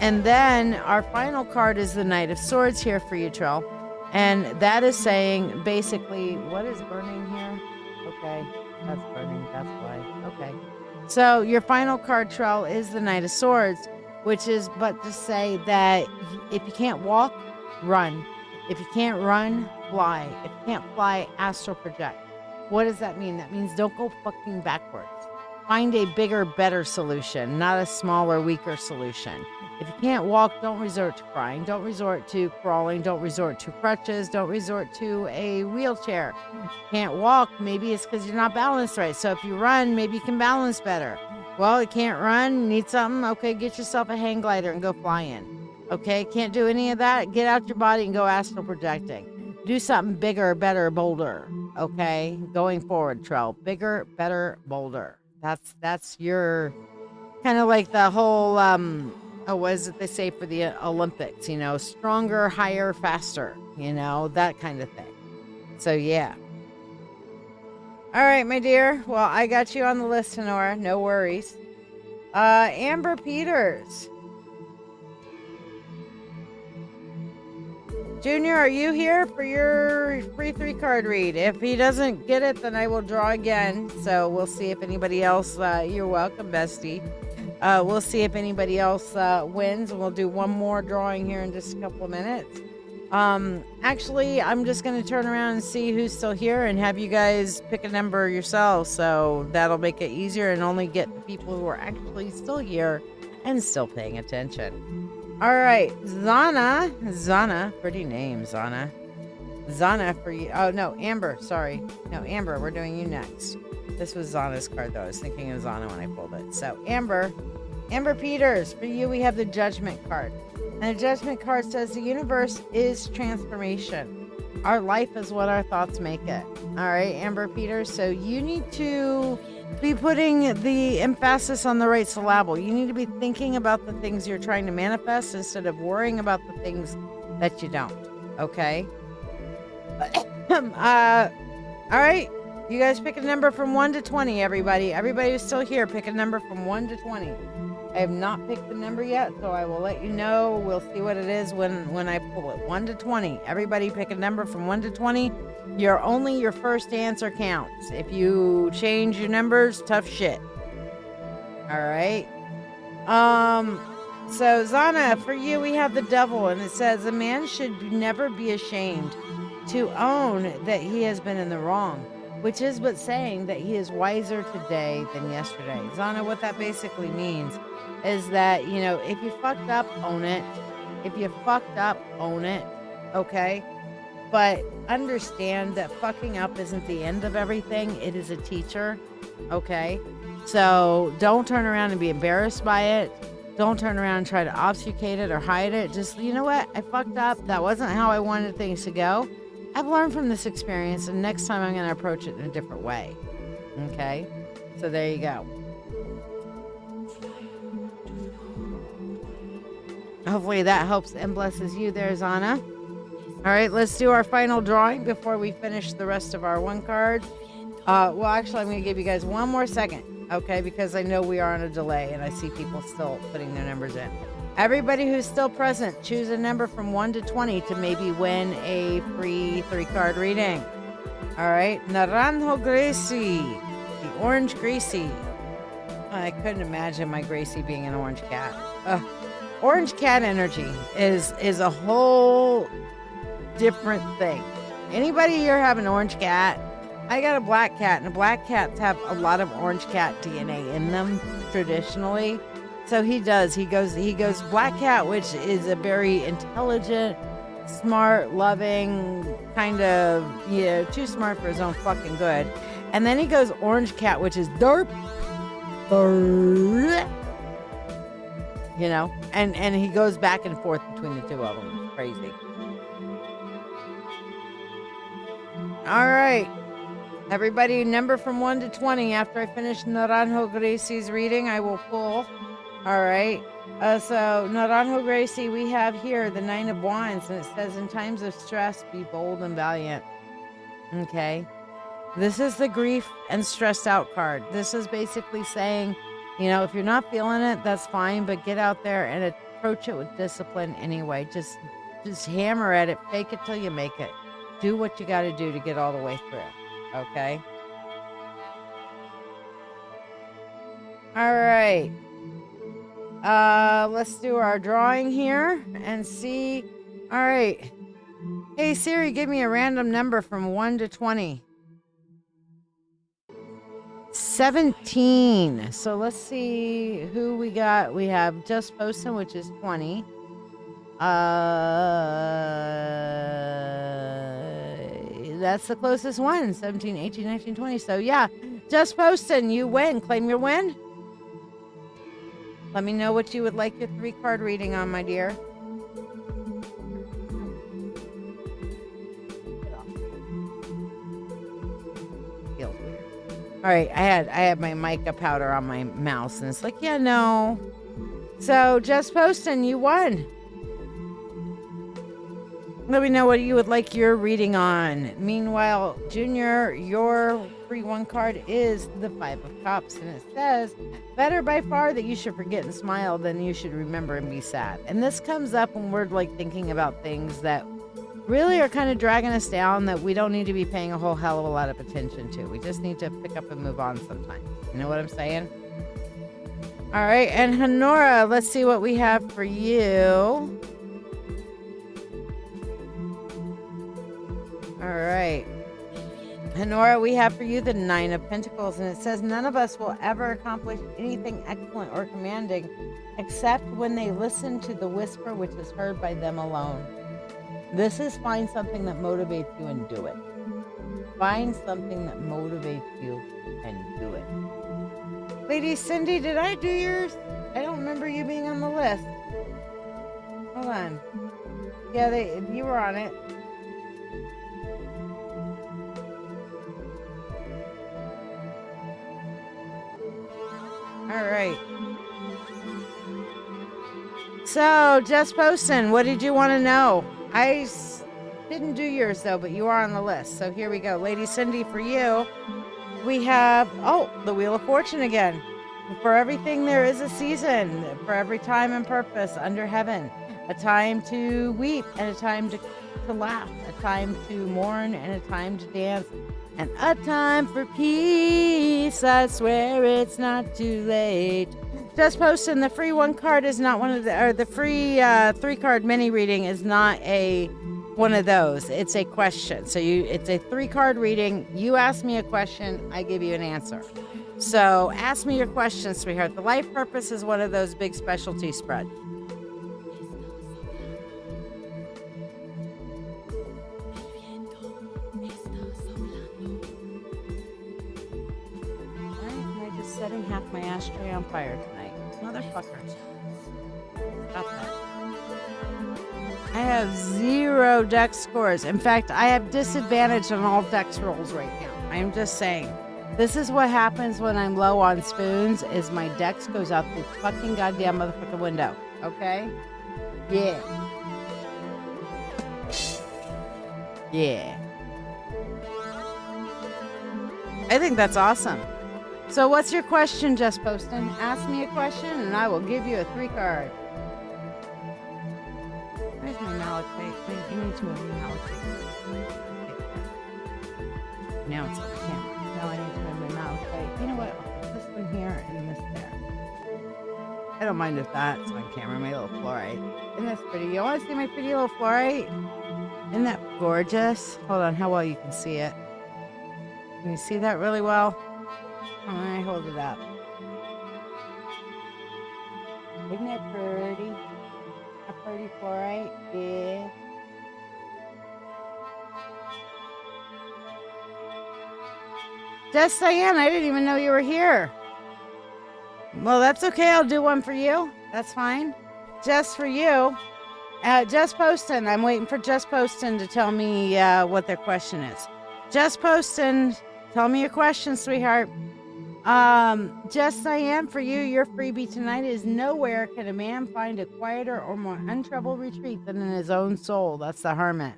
And then our final card is the Knight of Swords here for you, Trell. And that is saying, basically, what is burning here? Okay, that's burning, that's why. Okay. So your final card, Trell, is the Knight of Swords, which is but to say that if you can't walk, run. If you can't run, fly. If you can't fly, astral project. What does that mean? That means don't go fucking backwards. find a bigger, better solution, not a smaller, weaker solution. If you can't walk, don't resort to crying. Don't resort to crawling. Don't resort to crutches. Don't resort to a wheelchair. Can't walk, maybe it's because you're not balanced right. So if you run, maybe you can balance better. Well, you can't run, need something? Okay, get yourself a hang glider and go fly in. Okay, can't do any of that? Get out your body and go astral projecting. Do something bigger, better, bolder. Okay, going forward, Trell. Bigger, better, bolder. That's your kind of like the whole what is it they say for the Olympics, you know, stronger, higher, faster, you know, that kind of thing. So yeah. All right, my dear. Well, I got you on the list, Honora. No worries. Amber Peters. Junior, are you here for your free 3-card read? If he doesn't get it, then I will draw again. So we'll see if anybody else, you're welcome, bestie. We'll see if anybody else wins. We'll do one more drawing here in just a couple of minutes. Actually, I'm just going to turn around and see who's still here and have you guys pick a number yourselves. So that'll make it easier and only get the people who are actually still here and still paying attention. All right, Zana, pretty name, Zana for you. Oh, no, Amber, sorry. No, Amber, we're doing you next. This was Zana's card, though. I was thinking of Zana when I pulled it. So, Amber Peters, for you, we have the Judgment card. And the Judgment card says the universe is transformation. Our life is what our thoughts make it. All right, Amber Peters. So you need to be putting the emphasis on the right syllable. You need to be thinking about the things you're trying to manifest instead of worrying about the things that you don't. Okay? All right. You guys pick a number from 1 to 20, everybody. Everybody who's still here, pick a number from 1 to 20. I have not picked the number yet, so I will let you know. We'll see what it is when I pull it. 1 to 20. Everybody pick a number from 1 to 20. Only your first answer counts. If you change your numbers, tough shit. All right. So Zana, for you, we have the Devil, and it says a man should never be ashamed to own that he has been in the wrong, which is but saying that he is wiser today than yesterday. Zana, what that basically means is that, you know, if you fucked up, own it. If you fucked up, own it. Okay? But understand that fucking up isn't the end of everything. It is a teacher. Okay? So don't turn around and be embarrassed by it. Don't turn around and try to obfuscate it or hide it. Just, you know what? I fucked up. That wasn't how I wanted things to go. I've learned from this experience, and next time I'm going to approach it in a different way. Okay? So there you go. Hopefully that helps and blesses you there, Zana. All right, let's do our final drawing before we finish the rest of our 1 card. Well, actually, I'm going to give you guys one more second, okay? Because I know we are on a delay, and I see people still putting their numbers in. Everybody who's still present, choose a number from 1 to 20 to maybe win a free 3-card reading. All right, Naranjo Gracie, the Orange Gracie. I couldn't imagine my Gracie being an orange cat. Orange cat energy is a whole different thing. Anybody here have an orange cat? I got a black cat, and black cats have a lot of orange cat DNA in them traditionally. So he does. He goes black cat, which is a very intelligent, smart, loving, kind of, you know, too smart for his own fucking good. And then he goes orange cat, which is derp. You know, and he goes back and forth between the two of them. It's crazy. All right. Everybody, number from 1 to 20. After I finish Naranjo Gracie's reading, I will pull. All right. So Naranjo Gracie, we have here the 9 of Wands, and it says, in times of stress, be bold and valiant. Okay. This is the grief and stressed out card. This is basically saying, you know, if you're not feeling it, that's fine, but get out there and approach it with discipline anyway. Just hammer at it, fake it till you make it. Do what you got to do to get all the way through. Okay? All right. Let's do our drawing here and see. All right. Hey, Siri, give me a random number from 1 to 20. 17. So let's see who we got. We have Just Posting, which is 20. That's the closest one. 17, 18, 19, 20. So yeah, Just Posting, you win. Claim your win. Let me know what you would like your 3-card reading on, my dear. Feels weird. All right, I had my mica powder on my mouse, and it's like, yeah, no. So Just Posting, you won. Let me know what you would like your reading on. Meanwhile, Junior, your free 1 card is the 5 of Cups, and it says, better by far that you should forget and smile than you should remember and be sad. And this comes up when we're like thinking about things that really are kind of dragging us down, that we don't need to be paying a whole hell of a lot of attention to. We just need to pick up and move on sometimes. You know what I'm saying? All right, and Honora, let's see what we have for you. All right. Honora, we have for you the 9 of Pentacles, and it says, none of us will ever accomplish anything excellent or commanding except when they listen to the whisper which is heard by them alone. This is find something that motivates you and do it. Find something that motivates you and do it. Lady Cindy, did I do yours? I don't remember you being on the list. Hold on. Yeah, you were on it. All right. So, Just Posting, what did you want to know? I didn't do yours, though, but you are on the list. So, here we go. Lady Cindy, for you, we have, the Wheel of Fortune again. For everything, there is a season. For every time and purpose under heaven. A time to weep and a time to laugh. A time to mourn and a time to dance. And a time for peace. I swear it's not too late. Just Posting, the free 1 card is not one of the free 3-card mini reading is not one of those. It's a question. So it's a 3-card reading. You ask me a question, I give you an answer. So ask me your question, sweetheart. The life purpose is one of those big specialty spreads. Setting half my ashtray on fire tonight. Motherfuckers. Stop that. I have 0 dex scores. In fact, I have disadvantage on all dex rolls right now. I am just saying. This is what happens when I'm low on spoons, is my dex goes out the fucking goddamn motherfucking window. Okay? Yeah. Yeah. I think that's awesome. So what's your question, Just Posting? Ask me a question and I will give you a 3-card. Where's my malachite? You need to move your malachite. Now it's on the camera. Now I need to move my malachite. You know what? I'll put this one here and this there. I don't mind if that's on camera, my little fluorite. Isn't that pretty? You want to see my pretty little fluorite? Isn't that gorgeous? Hold on, how well you can see it. Can you see that really well? I hold it up. Isn't that pretty? A pretty fluorite? Yeah. Just Diane, I didn't even know you were here. Well, that's okay. I'll do one for you. That's fine. Just for you. Just Posting. I'm waiting for Just Posting to tell me what their question is. Just Posting. Tell me your question, sweetheart. Just Diane, for you, your freebie tonight is nowhere can a man find a quieter or more untroubled retreat than in his own soul. That's the Hermit.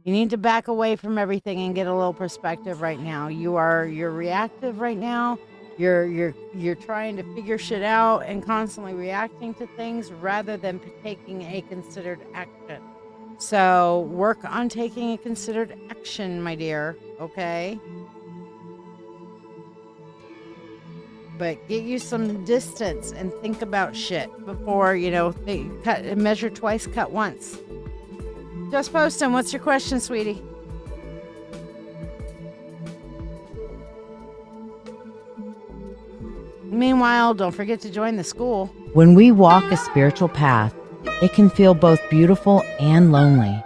You need to back away from everything and get a little perspective right now. You're reactive right now. You're trying to figure shit out and constantly reacting to things rather than taking a considered action. So work on taking a considered action, my dear. Okay? But get you some distance and think about shit before, measure twice, cut once. Just Posting, what's your question, Meanwhile, don't forget to join the school. When we walk a spiritual path, it can feel both beautiful and lonely.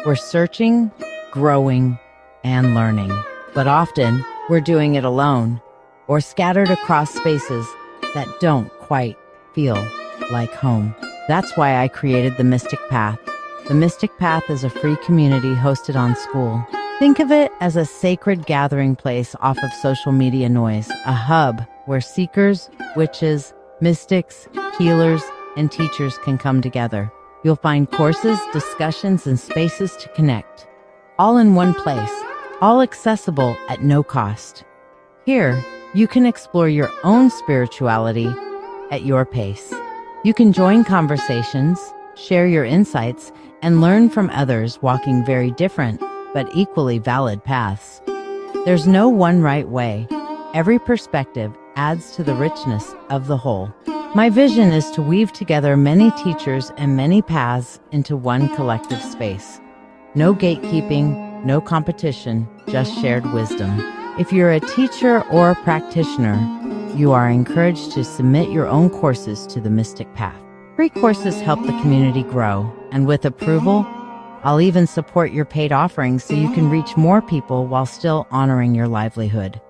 We're searching, growing, and learning. But often, we're doing it alone or scattered across spaces that don't quite feel like home. That's why I created the Mystic Path. The Mystic Path is a free community hosted on School. Think of it as a sacred gathering place off of social media noise, a hub where seekers, witches, mystics, healers, and teachers can come together. You'll find courses, discussions, and spaces to connect, all in one place, all accessible at no cost. Here, you can explore your own spirituality at your pace. You can join conversations, share your insights, and learn from others walking very different but equally valid paths. There's no one right way. Every perspective adds to the richness of the whole. My vision is to weave together many teachers and many paths into one collective space. No gatekeeping, no competition, just shared wisdom. If you're a teacher or a practitioner, you are encouraged to submit your own courses to the Mystic Path. Free courses help the community grow, and with approval, I'll even support your paid offerings so you can reach more people while still honoring your livelihood.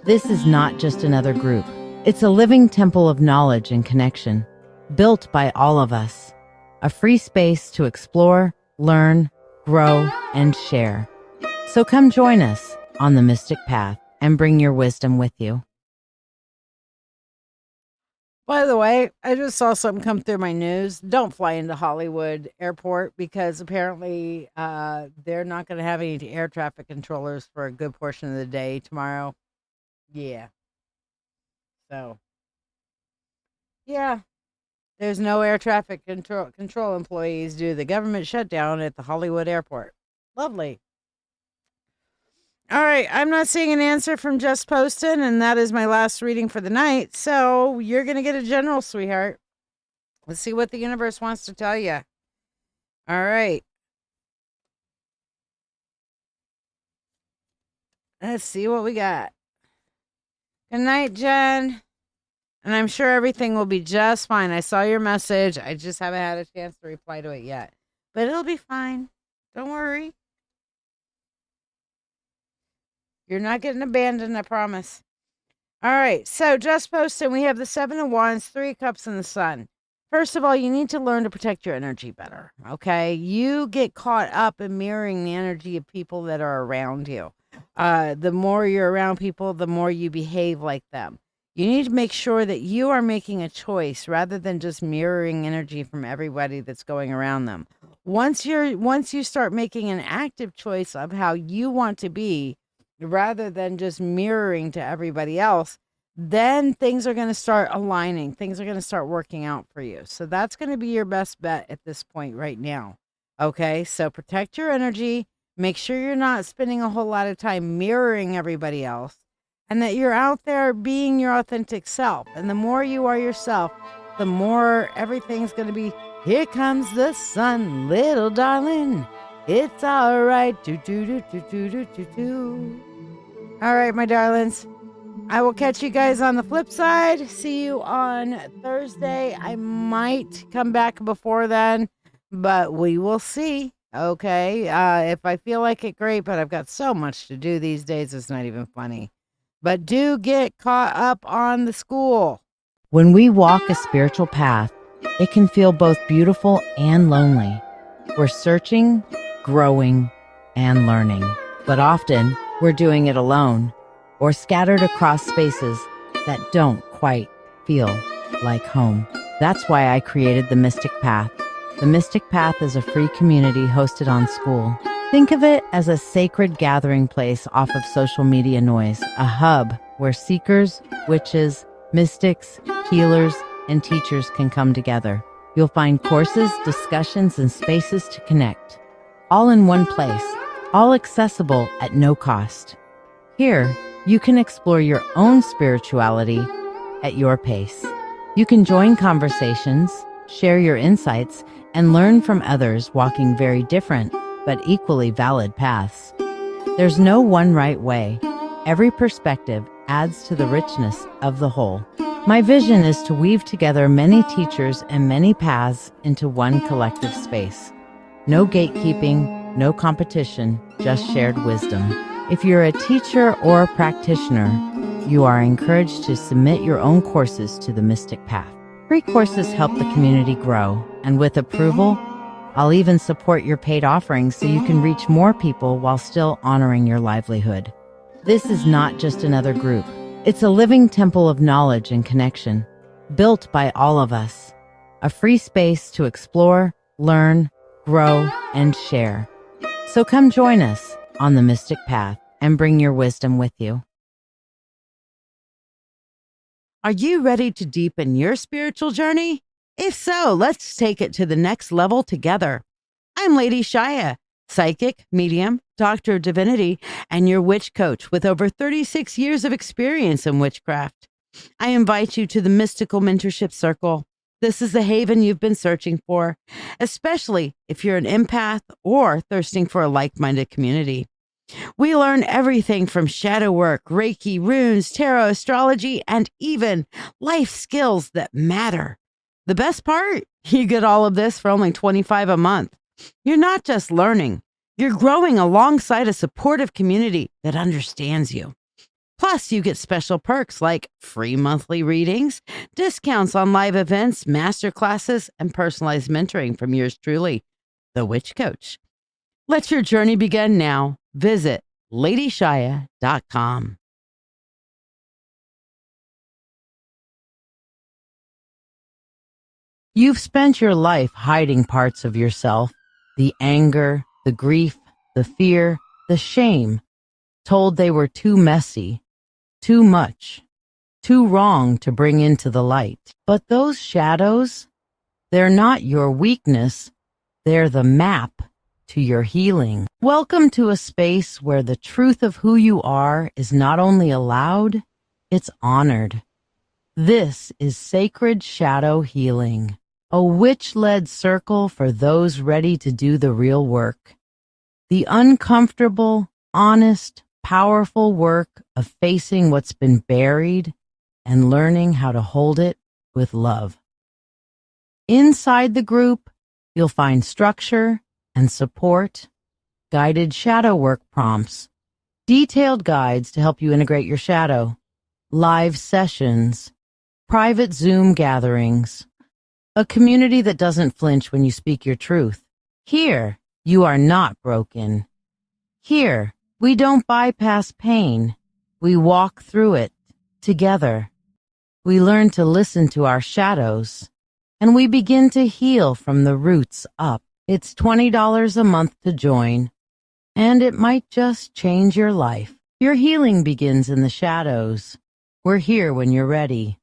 This is not just another group. It's a living temple of knowledge and connection, built by all of us. A free space to explore, learn, grow, and share. So come join us on the Mystic Path and bring your wisdom with you. By the way, I just saw something come through my news. Don't fly into Hollywood Airport because apparently they're not going to have any air traffic controllers for a good portion of the day tomorrow. Yeah. So, yeah. There's no air traffic control employees due to the government shutdown at the Hollywood Airport. Lovely. All right, I'm not seeing an answer from Just Poston, and that is my last reading for the night. So you're going to get a general, sweetheart. Let's see what the universe wants to tell you. All right. Let's see what we got. Good night, Jen. And I'm sure everything will be just fine. I saw your message. I just haven't had a chance to reply to it yet. But it'll be fine. Don't worry. You're not getting abandoned, I promise. All right, so Just Posting, we have the 7 of Wands, 3 Cups, and the Sun. First of all, you need to learn to protect your energy better, okay? You get caught up in mirroring the energy of people that are around you. The more you're around people, the more you behave like them. You need to make sure that you are making a choice rather than just mirroring energy from everybody that's going around them. Once you start making an active choice of how you want to be, rather than just mirroring to everybody else, then things are going to start aligning. Things are going to start working out for you. So that's going to be your best bet at this point right now. Okay, so protect your energy. Make sure you're not spending a whole lot of time mirroring everybody else, and that you're out there being your authentic self. And the more you are yourself, the more everything's going to be, here comes the sun, little darling. It's all right. Do, do, do, do, do, do, do, do. All right, my darlings. I will catch you guys on the flip side. See you on Thursday. I might come back before then, but we will see. Okay. If I feel like it, great, but I've got so much to do these days. It's not even funny. But do get caught up on the school. When we walk a spiritual path, it can feel both beautiful and lonely. We're searching, growing, and learning. But often, we're doing it alone or scattered across spaces that don't quite feel like home. That's why I created the Mystic Path. The Mystic Path is a free community hosted on School. Think of it as a sacred gathering place off of social media noise, a hub where seekers, witches, mystics, healers, and teachers can come together. You'll find courses, discussions, and spaces to connect, all in one place, all accessible at no cost. Here, you can explore your own spirituality at your pace. You can join conversations, share your insights, and learn from others walking very different but equally valid paths. There's no one right way. Every perspective adds to the richness of the whole. My vision is to weave together many teachers and many paths into one collective space. No gatekeeping, no competition, just shared wisdom. If you're a teacher or a practitioner, you are encouraged to submit your own courses to the Mystic Path. Free courses help the community grow, and with approval, I'll even support your paid offerings so you can reach more people while still honoring your livelihood. This is not just another group. It's a living temple of knowledge and connection, built by all of us. A free space to explore, learn, grow, and share. So come join us on the Mystic Path and bring your wisdom with you. Are you ready to deepen your spiritual journey? If so, let's take it to the next level together. I'm LadyShiya, psychic, medium, doctor of divinity, and your witch coach with over 36 years of experience in witchcraft. I invite you to the Mystical Mentorship Circle. This is the haven you've been searching for, especially if you're an empath or thirsting for a like-minded community. We learn everything from shadow work, Reiki, runes, tarot, astrology, and even life skills that matter. The best part? You get all of this for only $25 a month. You're not just learning. You're growing alongside a supportive community that understands you. Plus, you get special perks like free monthly readings, discounts on live events, master classes, and personalized mentoring from yours truly, the Witch Coach. Let your journey begin now. Visit LadyShiya.com. You've spent your life hiding parts of yourself, the anger, the grief, the fear, the shame, told they were too messy, too much, too wrong to bring into the light. But those shadows, they're not your weakness, they're the map to your healing. Welcome to a space where the truth of who you are is not only allowed, it's honored. This is Sacred Shadow Healing, a witch-led circle for those ready to do the real work. The uncomfortable, honest, powerful work of facing what's been buried and learning how to hold it with love. Inside the group, you'll find structure and support, guided shadow work prompts, detailed guides to help you integrate your shadow, live sessions, private Zoom gatherings, a community that doesn't flinch when you speak your truth. Here, you are not broken. Here, we don't bypass pain. We walk through it together. We learn to listen to our shadows, and we begin to heal from the roots up. It's $20 a month to join, and it might just change your life. Your healing begins in the shadows. We're here when you're ready.